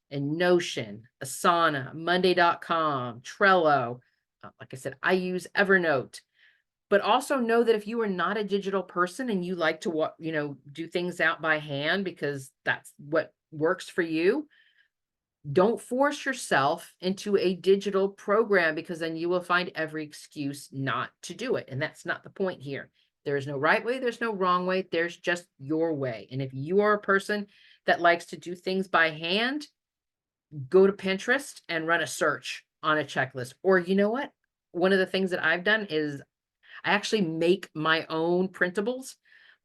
and Notion, Asana, Monday.com, Trello. Like I said, I use Evernote. But also know that if you are not a digital person and you like to do things out by hand because that's what works for you, don't force yourself into a digital program, because then you will find every excuse not to do it. And that's not the point here. There is no right way, there's no wrong way, there's just your way. And if you are a person that likes to do things by hand, go to Pinterest and run a search on a checklist. Or you know what? One of the things that I've done is I actually make my own printables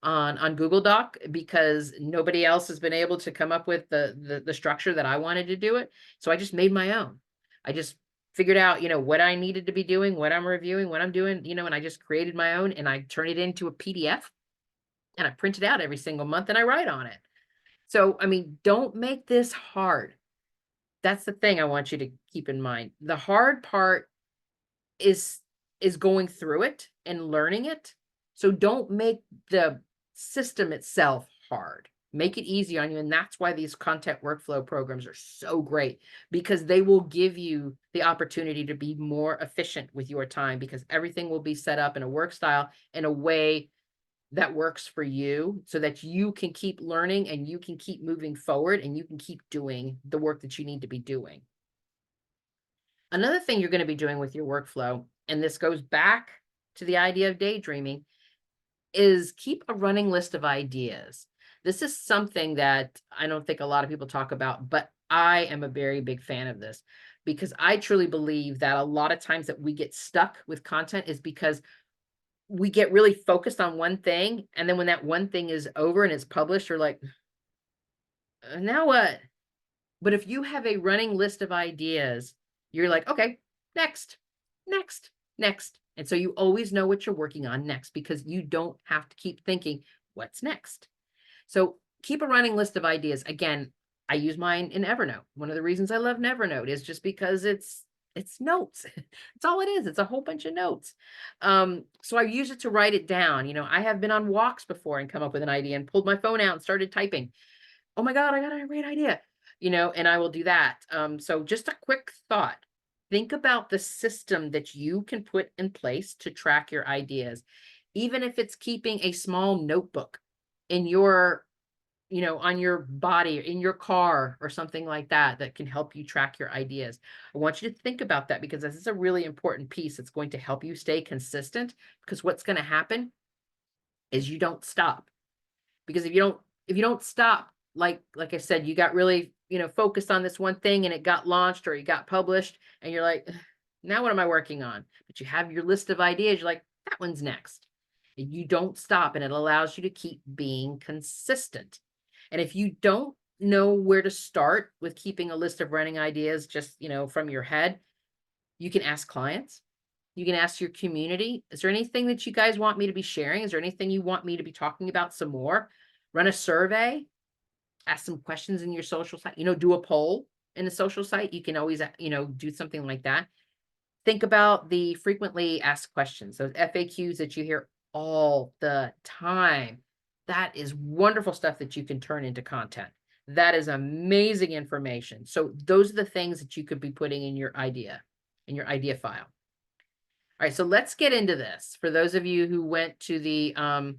on Google Doc, because nobody else has been able to come up with the structure that I wanted to do it. So I just made my own. I just figured out, what I needed to be doing, what I'm reviewing, what I'm doing, and I just created my own, and I turn it into a PDF and I print it out every single month and I write on it. So, I mean, don't make this hard. That's the thing I want you to keep in mind. The hard part is going through it and learning it. So don't make the system itself hard. Make it easy on you. And that's why these content workflow programs are so great, because they will give you the opportunity to be more efficient with your time, because everything will be set up in a work style in a way that works for you, so that you can keep learning and you can keep moving forward and you can keep doing the work that you need to be doing. Another thing you're going to be doing with your workflow, and this goes back to the idea of daydreaming, is keep a running list of ideas. This is something that I don't think a lot of people talk about, but I am a very big fan of this, because I truly believe that a lot of times that we get stuck with content is because we get really focused on one thing. And then when that one thing is over and it's published, you're like, now what? But if you have a running list of ideas, you're like, okay, next, next, next. And so you always know what you're working on next, because you don't have to keep thinking, what's next? So keep a running list of ideas. Again, I use mine in Evernote. One of the reasons I love Evernote is just because it's notes. It's all it is. It's a whole bunch of notes. So I use it to write it down. I have been on walks before and come up with an idea and pulled my phone out and started typing. Oh my God, I got a great idea, and I will do that. So just a quick thought. Think about the system that you can put in place to track your ideas, even if it's keeping a small notebook in your, on your body, in your car or something like that, that can help you track your ideas. I want you to think about that, because this is a really important piece. It's going to help you stay consistent, because what's going to happen is you don't stop. Because if you don't stop, like I said, you got really, focused on this one thing and it got launched or it got published, and you're like, now what am I working on? But you have your list of ideas. You're like, that one's next. And you don't stop, and it allows you to keep being consistent. And if you don't know where to start with keeping a list of running ideas, just, from your head, you can ask clients. You can ask your community, is there anything that you guys want me to be sharing? Is there anything you want me to be talking about some more? Run a survey, ask some questions in your social site, do a poll in a social site. You can always, do something like that. Think about the frequently asked questions, those FAQs that you hear all the time. That is wonderful stuff that you can turn into content. That is amazing information. So those are the things that you could be putting in your idea file. All right, so let's get into this. For those of you who went to the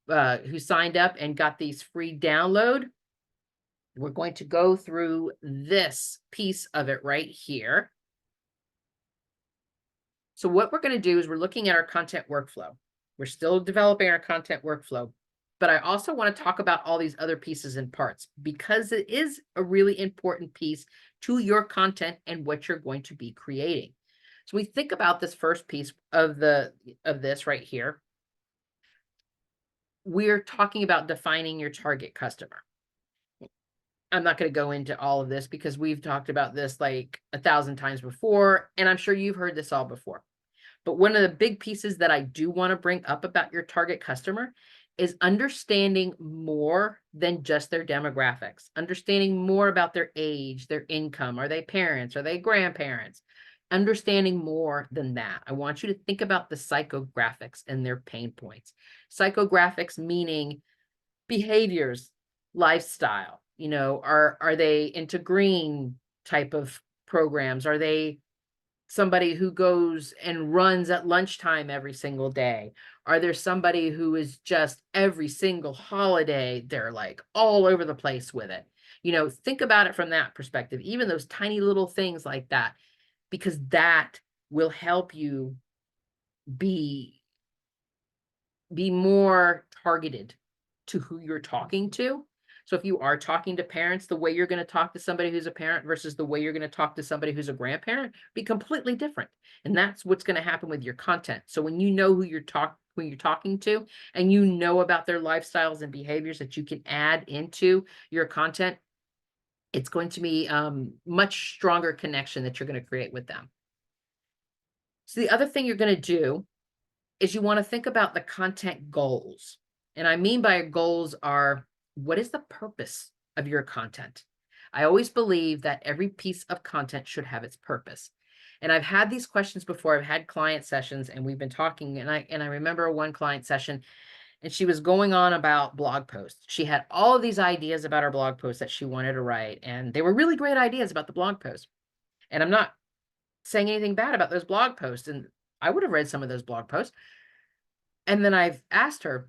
who signed up and got these free download, we're going to go through this piece of it right here. So what we're going to do is we're looking at our content workflow. We're still developing our content workflow, but I also want to talk about all these other pieces and parts, because it is a really important piece to your content and what you're going to be creating. So we think about this first piece of this right here. we're talking about defining your target customer. I'm not going to go into all of this because we've talked about this like 1,000 times before, and I'm sure you've heard this all before. But one of the big pieces that I do want to bring up about your target customer is understanding more than just their demographics, understanding more about their age, their income. Are they parents? Are they grandparents? Understanding more than that. I want you to think about the psychographics and their pain points. Psychographics meaning behaviors, lifestyle. Are they into green type of programs? Are they somebody who goes and runs at lunchtime every single day? Are there somebody who is just every single holiday, they're like all over the place with it? Think about it from that perspective, even those tiny little things like that, because that will help you be more targeted to who you're talking to. So if you are talking to parents, the way you're going to talk to somebody who's a parent versus the way you're going to talk to somebody who's a grandparent be completely different. And that's what's going to happen with your content. So when you know who you're talking to, and you know about their lifestyles and behaviors that you can add into your content, it's going to be much stronger connection that you're going to create with them. So the other thing you're going to do is you want to think about the content goals. And I mean by goals are, what is the purpose of your content? I always believe that every piece of content should have its purpose. And I've had these questions before. I've had client sessions and we've been talking, and I remember one client session, and she was going on about blog posts. She had all of these ideas about her blog posts that she wanted to write, and they were really great ideas about the blog post. And I'm not saying anything bad about those blog posts, and I would have read some of those blog posts. And then I've asked her,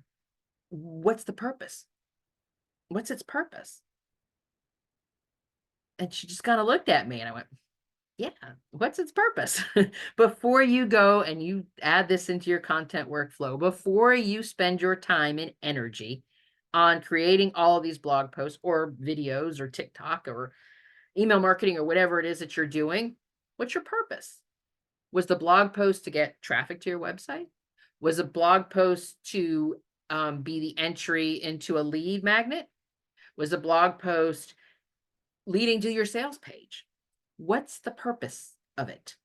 what's the purpose? What's its purpose? And she just kind of looked at me and I went, yeah, what's its purpose? Before you go and you add this into your content workflow, before you spend your time and energy on creating all of these blog posts or videos or TikTok or email marketing or whatever it is that you're doing, what's your purpose? Was the blog post to get traffic to your website? Was a blog post to be the entry into a lead magnet? Was a blog post leading to your sales page? What's the purpose of it?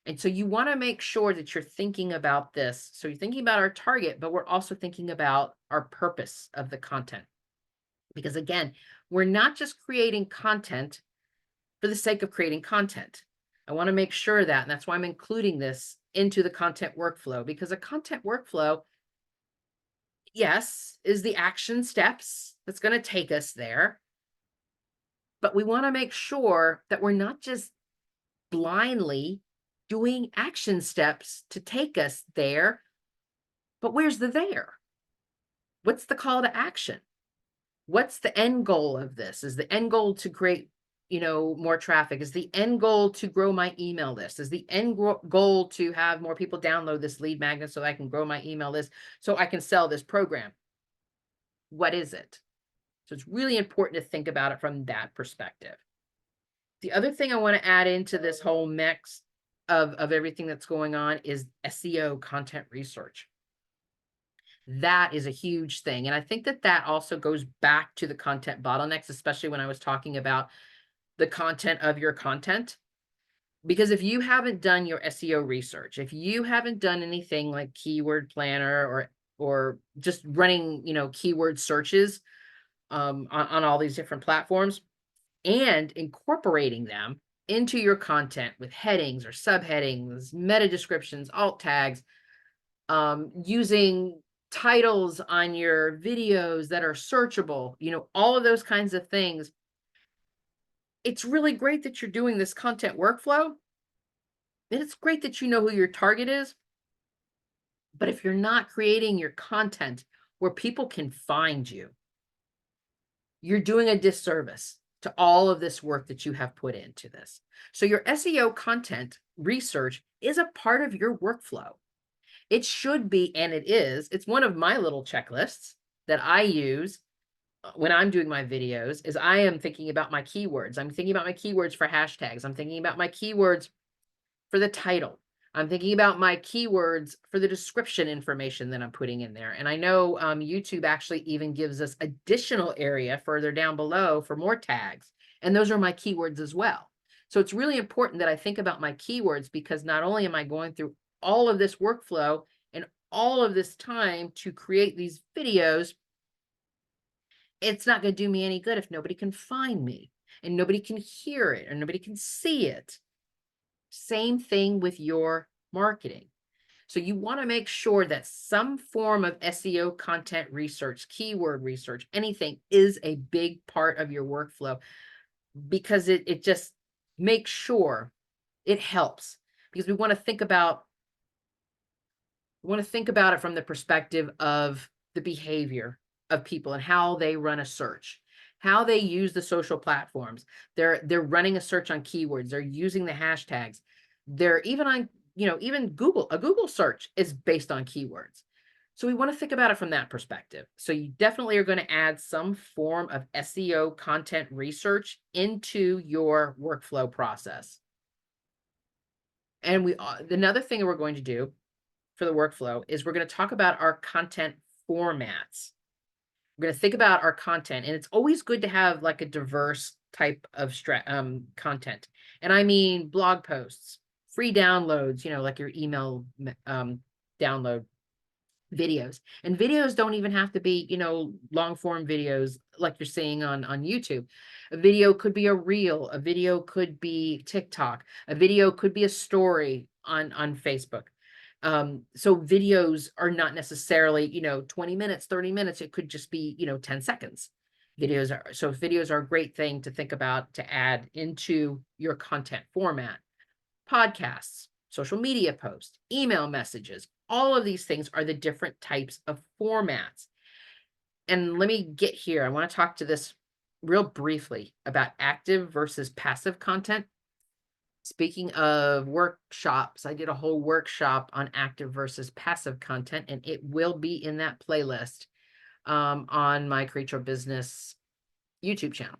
And so you want to make sure that you're thinking about this. So you're thinking about our target, but we're also thinking about our purpose of the content. Because again, we're not just creating content for the sake of creating content. I want to make sure that, and that's why I'm including this into the content workflow, because a content workflow, yes, is the action steps that's going to take us there. But we want to make sure that we're not just blindly doing action steps to take us there, but where's the there? What's the call to action? What's the end goal of this? Is the end goal to create, more traffic? Is the end goal to grow my email list? Is the end goal to have more people download this lead magnet so I can grow my email list so I can sell this program? What is it? So it's really important to think about it from that perspective. The other thing I want to add into this whole mix of everything that's going on is SEO, content research. That is a huge thing. And I think that also goes back to the content bottlenecks, especially when I was talking about the content of your content. Because if you haven't done your SEO research, if you haven't done anything like Keyword Planner or just running, keyword searches on all these different platforms and incorporating them into your content with headings or subheadings, meta descriptions, alt tags, using titles on your videos that are searchable, all of those kinds of things. It's really great that you're doing this content workflow. And it's great that you know who your target is. But if you're not creating your content where people can find you, you're doing a disservice to all of this work that you have put into this. So your SEO content research is a part of your workflow. It should be, and it is. It's one of my little checklists that I use when I'm doing my videos, is I am thinking about my keywords. I'm thinking about my keywords for hashtags. I'm thinking about my keywords for the title. I'm thinking about my keywords for the description information that I'm putting in there. And I know YouTube actually even gives us additional area further down below for more tags. And those are my keywords as well. So it's really important that I think about my keywords, because not only am I going through all of this workflow and all of this time to create these videos, it's not going to do me any good if nobody can find me and nobody can hear it and nobody can see it. Same thing with your marketing. So you want to make sure that some form of SEO content research, keyword research, anything is a big part of your workflow, because it just makes sure it helps, because we want to think about it from the perspective of the behavior of people and how they run a search, how they use the social platforms. They're running a search on keywords. They're using the hashtags. They're even on, even Google. A Google search is based on keywords. So we want to think about it from that perspective. So you definitely are going to add some form of SEO content research into your workflow process. And another thing that we're going to do for the workflow is we're going to talk about our content formats. We're going to think about our content, and it's always good to have like a diverse type of content. And I mean blog posts, free downloads, like your email download, videos. And videos don't even have to be, long form videos like you're seeing on YouTube. A video could be a reel, a video could be TikTok, a video could be a story on Facebook. So videos are not necessarily, 20 minutes, 30 minutes. It could just be, 10 seconds. Videos are a great thing to think about to add into your content format. Podcasts, social media posts, email messages, all of these things are the different types of formats. And let me get here. I want to talk to this real briefly about active versus passive content. Speaking of workshops, I did a whole workshop on active versus passive content, and it will be in that playlist on my Create Your Business YouTube channel.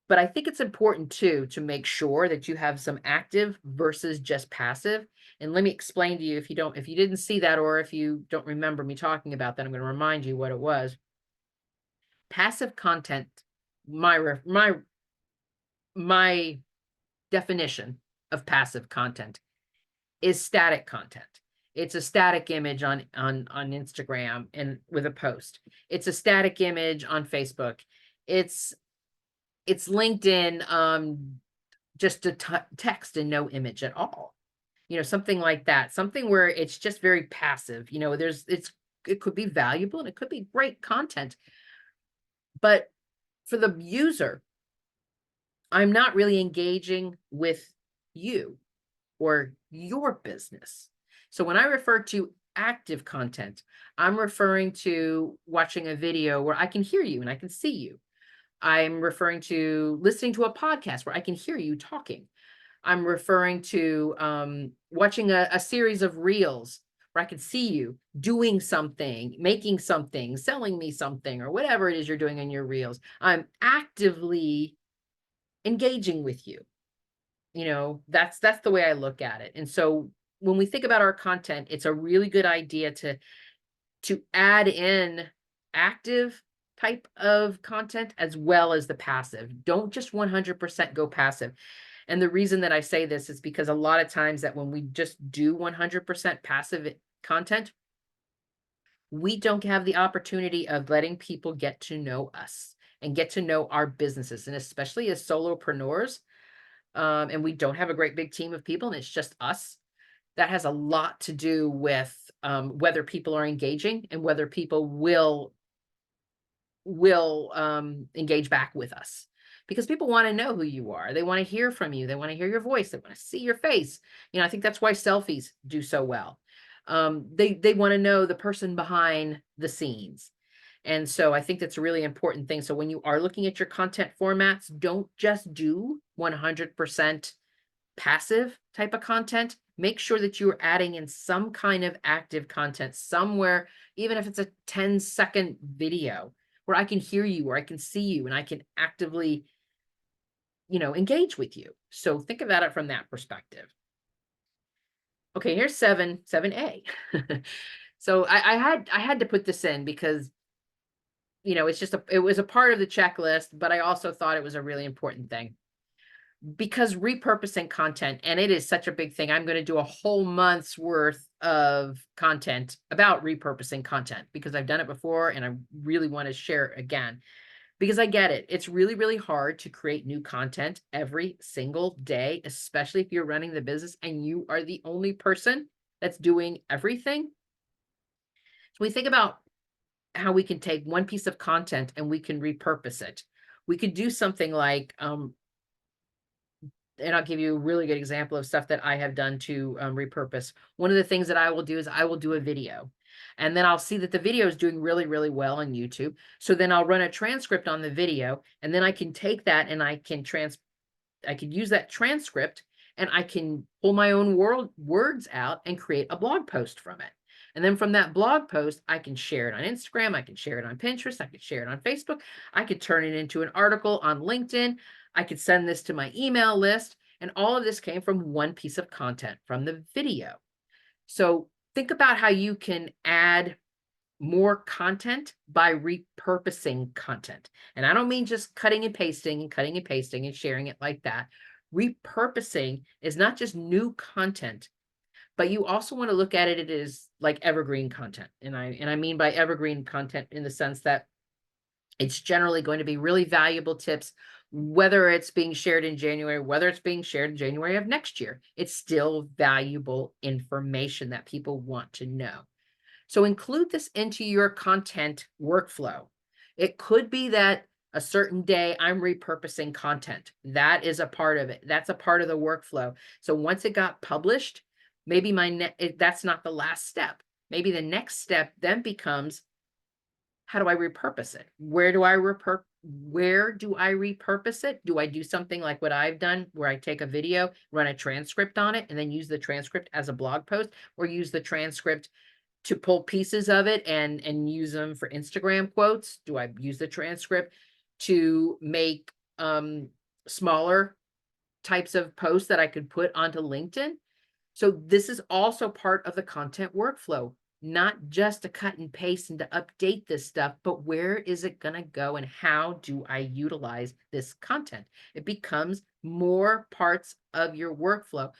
But I think it's important too to make sure that you have some active versus just passive. And let me explain to you, if you didn't see that, or if you don't remember me talking about that, I'm going to remind you what it was. Passive content, my definition of passive content is static content. It's a static image on Instagram and with a post. It's a static image on Facebook. It's LinkedIn, just a text and no image at all. Something like that. Something where it's just very passive. It could be valuable and it could be great content. But for the user, I'm not really engaging with you or your business. So when I refer to active content, I'm referring to watching a video where I can hear you and I can see you. I'm referring to listening to a podcast where I can hear you talking. I'm referring to watching a series of reels where I can see you doing something, making something, selling me something, or whatever it is you're doing in your reels. I'm actively engaging with you. That's the way I look at it. And so when we think about our content, it's a really good idea to add in active type of content as well as the passive. Don't just 100% go passive. And the reason that I say this is because a lot of times that when we just do 100% passive content, we don't have the opportunity of letting people get to know us and get to know our businesses. And especially as solopreneurs, and we don't have a great big team of people and it's just us, that has a lot to do with whether people are engaging and whether people will engage back with us, because people want to know who you are. They want to hear from you. They want to hear your voice. They want to see your face. I think that's why selfies do so well. They want to know the person behind the scenes. And so I think that's a really important thing. So when you are looking at your content formats, don't just do 100% passive type of content. Make sure that you are adding in some kind of active content somewhere, even if it's a 10-second video where I can hear you, where I can see you, and I can actively, engage with you. So think about it from that perspective. Okay, here's 7A. So I had to put this in because, it was a part of the checklist, but I also thought it was a really important thing. Because repurposing content, and it is such a big thing. I'm going to do a whole month's worth of content about repurposing content because I've done it before and I really want to share it again because I get it. It's really, really hard to create new content every single day, especially if you're running the business and you are the only person that's doing everything. So we think about how we can take one piece of content and we can repurpose it. We could do something like, and I'll give you a really good example of stuff that I have done to repurpose. One of the things that I will do is I will do a video and then I'll see that the video is doing really, really well on YouTube. So then I'll run a transcript on the video and then I can take that and I could use that transcript and I can pull my own words out and create a blog post from it. And then from that blog post, I can share it on Instagram. I can share it on Pinterest. I could share it on Facebook. I could turn it into an article on LinkedIn. I could send this to my email list. And all of this came from one piece of content from the video. So think about how you can add more content by repurposing content. And I don't mean just cutting and pasting and cutting and pasting and sharing it like that. Repurposing is not just new content, but you also want to look at it as like evergreen content. And I mean by evergreen content in the sense that it's generally going to be really valuable tips, whether it's being shared in January, whether it's being shared in January of next year. It's still valuable information that people want to know. So include this into your content workflow. It could be that a certain day I'm repurposing content. That is a part of it. That's a part of the workflow. So once it got published, maybe that's not the last step. Maybe the next step then becomes, how do I repurpose it? Where do I repurpose it? Do I do something like what I've done where I take a video, run a transcript on it, and then use the transcript as a blog post, or use the transcript to pull pieces of it and use them for Instagram quotes? Do I use the transcript to make smaller types of posts that I could put onto LinkedIn? So this is also part of the content workflow, not just to cut and paste and to update this stuff, but where is it going to go and how do I utilize this content? It becomes more parts of your workflow,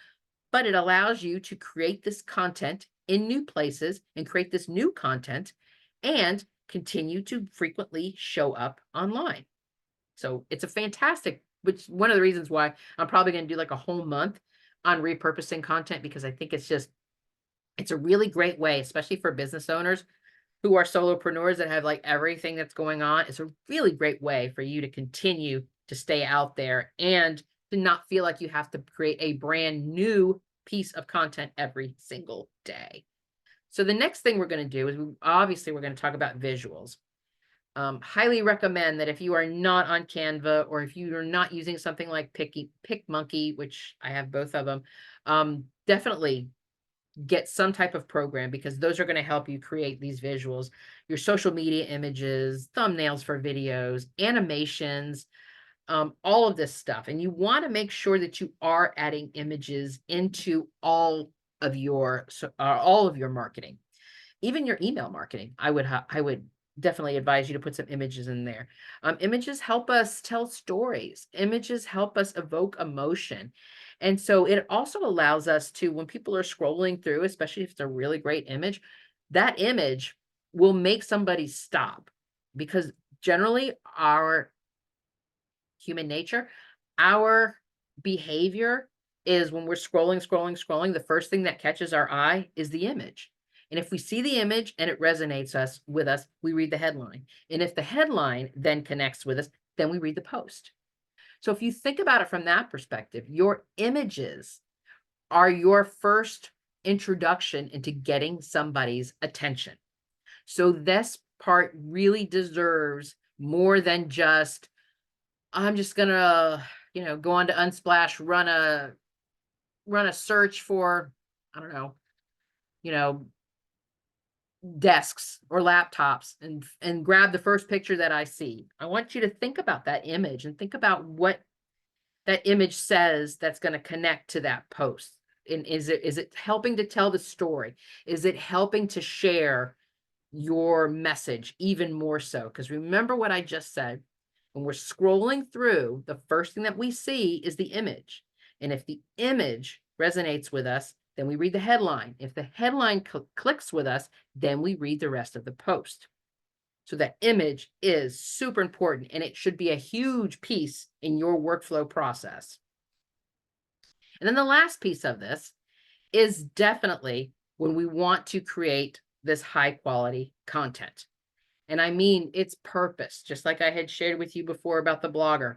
but it allows you to create this content in new places and create this new content and continue to frequently show up online. So it's a fantastic, which one of the reasons why I'm probably going to do like a whole month on repurposing content, because I think it's a really great way, especially for business owners who are solopreneurs that have like everything that's going on. It's a really great way for you to continue to stay out there and to not feel like you have to create a brand new piece of content every single day. So the next thing we're going to do is we're going to talk about visuals. Highly recommend that if you are not on Canva or if you are not using something like PicMonkey, which I have both of them, definitely get some type of program because those are going to help you create these visuals, your social media images, thumbnails for videos, animations, all of this stuff. And you want to make sure that you are adding images into all of your marketing, even your email marketing. I would definitely advise you to put some images in there. Images help us tell stories. Images help us evoke emotion. And so it also allows us to, when people are scrolling through, especially if it's a really great image, that image will make somebody stop, because generally our human nature, our behavior is when we're scrolling, the first thing that catches our eye is the image. And if we see the image and it resonates with us, we read the headline. And if the headline then connects with us, then we read the post. So if you think about it from that perspective, your images are your first introduction into getting somebody's attention. So this part really deserves more than just, I'm just gonna, go on to Unsplash, run a search for, I don't know, desks or laptops and grab the first picture that I see. I want you to think about that image and think about what that image says that's going to connect to that post. And is it helping to tell the story? Is it helping to share your message even more so? Because remember what I just said, when we're scrolling through, the first thing that we see is the image. And if the image resonates with us, then we read the headline. If the headline clicks with us, then we read the rest of the post. So that image is super important, and it should be a huge piece in your workflow process. And then the last piece of this is definitely when we want to create this high quality content. And I mean its purpose, just like I had shared with you before about the blogger.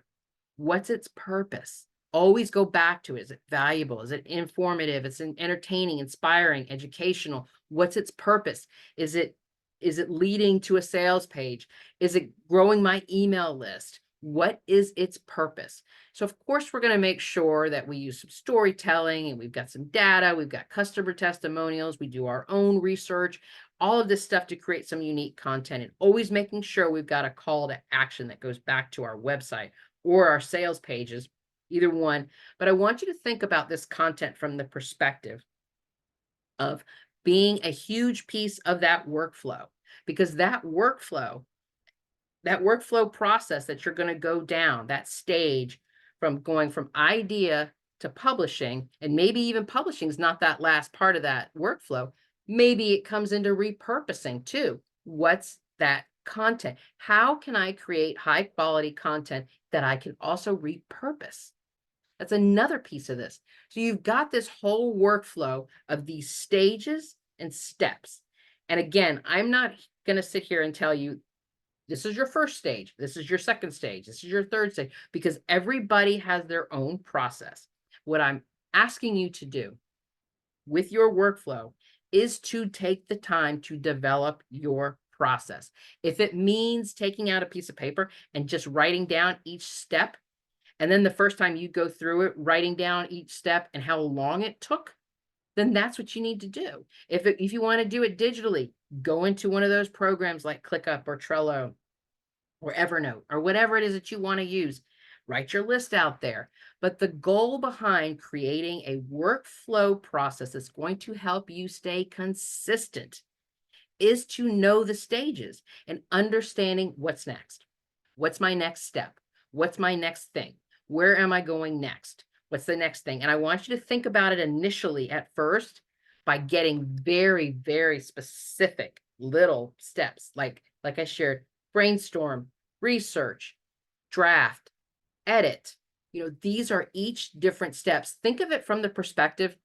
What's its purpose? Always go back to it. Is it valuable? Is it informative? Is it entertaining, inspiring, educational? What's its purpose? Is it leading to a sales page? Is it growing my email list? What is its purpose? So of course, we're going to make sure that we use some storytelling and we've got some data, we've got customer testimonials, we do our own research, all of this stuff to create some unique content, and always making sure we've got a call to action that goes back to our website or our sales pages, either one. But I want you to think about this content from the perspective of being a huge piece of that workflow, because that workflow process that you're going to go down, that stage from going from idea to publishing, and maybe even publishing is not that last part of that workflow. Maybe it comes into repurposing too. What's that content? How can I create high quality content that I can also repurpose? That's another piece of this. So you've got this whole workflow of these stages and steps. And again, I'm not going to sit here and tell you this is your first stage, this is your second stage, this is your third stage, because everybody has their own process. What I'm asking you to do with your workflow is to take the time to develop your process. If it means taking out a piece of paper and just writing down each step, and then the first time you go through it, writing down each step and how long it took, then that's what you need to do. If you want to do it digitally, go into one of those programs like ClickUp or Trello or Evernote or whatever it is that you want to use. Write your list out there. But the goal behind creating a workflow process that's going to help you stay consistent is to know the stages and understanding what's next. What's my next step? What's my next thing? Where am I going next? What's the next thing? And I want you to think about it initially at first by getting very, very specific little steps. Like I shared, brainstorm, research, draft, edit. These are each different steps. Think of it from the perspective,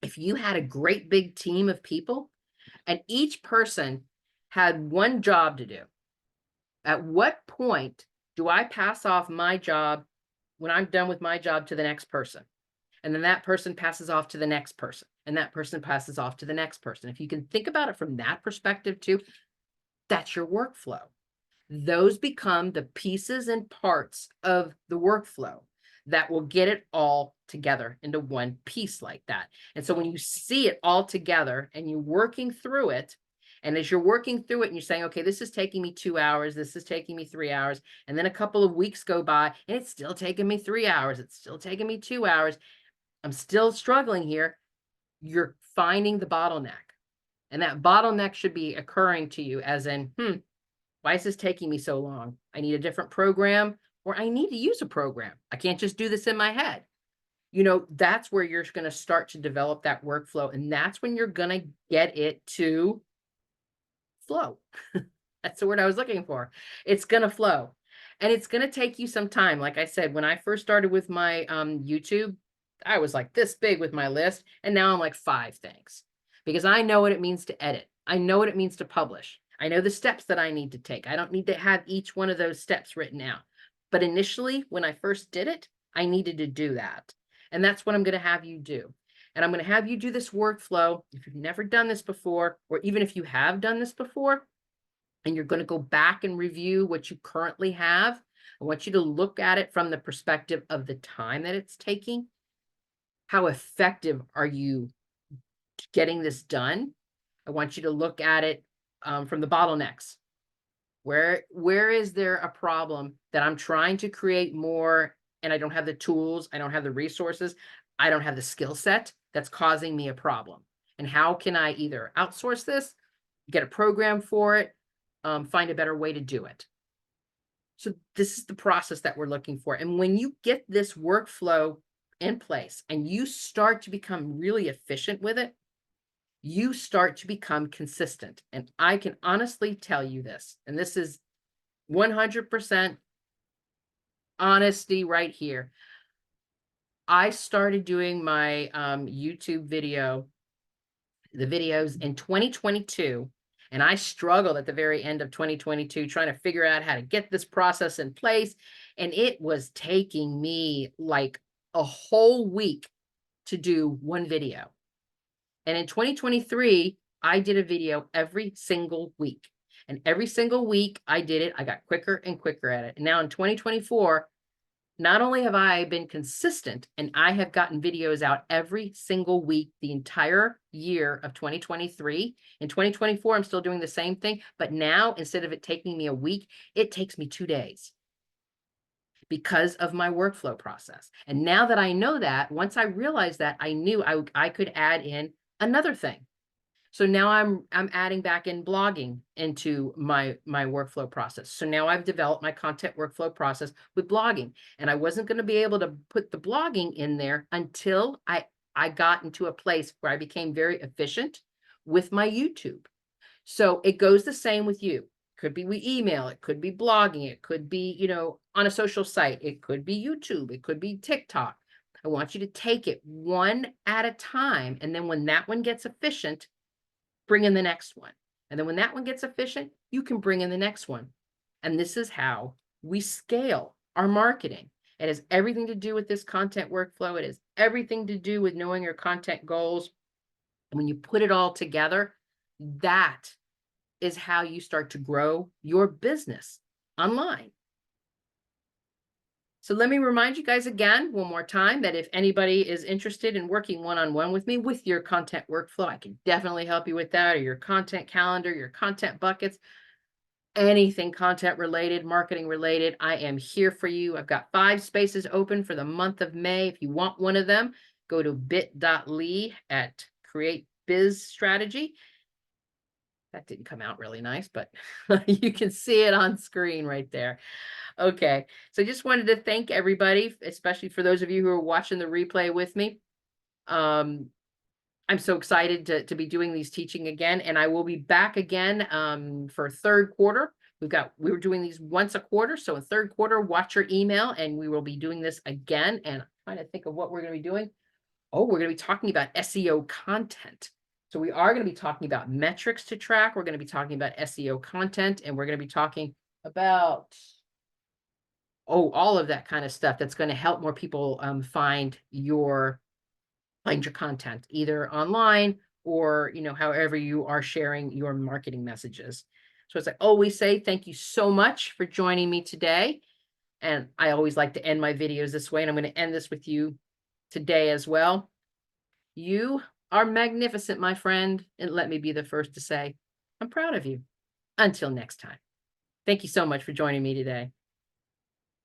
if you had a great big team of people and each person had one job to do, at what point do I pass off my job when I'm done with my job to the next person? And then that person passes off to the next person, and that person passes off to the next person. If you can think about it from that perspective too, that's your workflow. Those become the pieces and parts of the workflow that will get it all together into one piece like that. And so when you see it all together and you're working through it, and as you're working through it and you're saying, okay, this is taking me 2 hours, this is taking me 3 hours, and then a couple of weeks go by and it's still taking me 3 hours, it's still taking me 2 hours, I'm still struggling here, you're finding the bottleneck. And that bottleneck should be occurring to you as in, why is this taking me so long? I need a different program, or I need to use a program. I can't just do this in my head. That's where you're going to start to develop that workflow. And that's when you're going to get it to flow. That's the word I was looking for. It's going to flow. And it's going to take you some time. Like I said, when I first started with my YouTube, I was like this big with my list. And now I'm like 5 things because I know what it means to edit. I know what it means to publish. I know the steps that I need to take. I don't need to have each one of those steps written out. But initially, when I first did it, I needed to do that. And that's what I'm going to have you do. And I'm going to have you do this workflow. If you've never done this before, or even if you have done this before, and you're going to go back and review what you currently have, I want you to look at it from the perspective of the time that it's taking. How effective are you getting this done? I want you to look at it from the bottlenecks. Where is there a problem that I'm trying to create more and I don't have the tools, I don't have the resources, I don't have the skill set that's causing me a problem. And how can I either outsource this, get a program for it, find a better way to do it? So this is the process that we're looking for. And when you get this workflow in place and you start to become really efficient with it, you start to become consistent. And I can honestly tell you this, and this is 100% honesty right here. I started doing my YouTube the videos in 2022, and I struggled at the very end of 2022 trying to figure out how to get this process in place. And it was taking me like a whole week to do one video. And in 2023, I did a video every single week. And every single week I did it, I got quicker and quicker at it. And now in 2024, not only have I been consistent and I have gotten videos out every single week the entire year of 2023. In 2024, I'm still doing the same thing, but now instead of it taking me a week, it takes me 2 days because of my workflow process. And now that I know that, once I realized that, I knew I could add in another thing. So now I'm adding back in blogging into my workflow process. So now I've developed my content workflow process with blogging, and I wasn't going to be able to put the blogging in there until I got into a place where I became very efficient with my YouTube. So it goes the same with you. Could be we email, it could be blogging, it could be, on a social site, it could be YouTube, it could be TikTok. I want you to take it one at a time, and then when that one gets efficient, bring in the next one. And then when that one gets efficient, you can bring in the next one. And this is how we scale our marketing. It has everything to do with this content workflow. It has everything to do with knowing your content goals. And when you put it all together, that is how you start to grow your business online. So let me remind you guys again, one more time, that if anybody is interested in working one-on-one with me with your content workflow, I can definitely help you with that, or your content calendar, your content buckets, anything content related, marketing related. I am here for you. I've got 5 spaces open for the month of May. If you want one of them, go to bit.ly/create-biz-strategy. That didn't come out really nice, but you can see it on screen right there. Okay, so I just wanted to thank everybody, especially for those of you who are watching the replay with me. I'm so excited to be doing these teaching again, and I will be back again for third quarter. We were doing these once a quarter, so in third quarter, watch your email, and we will be doing this again. And I'm trying to think of what we're going to be doing. Oh, we're going to be talking about SEO content. So we are going to be talking about metrics to track. We're going to be talking about SEO content, and we're going to be talking about all of that kind of stuff that's going to help more people find your content, either online or, however you are sharing your marketing messages. So as I always say, thank you so much for joining me today. And I always like to end my videos this way, and I'm going to end this with you today as well. You are magnificent, my friend, and let me be the first to say, I'm proud of you. Until next time. Thank you so much for joining me today.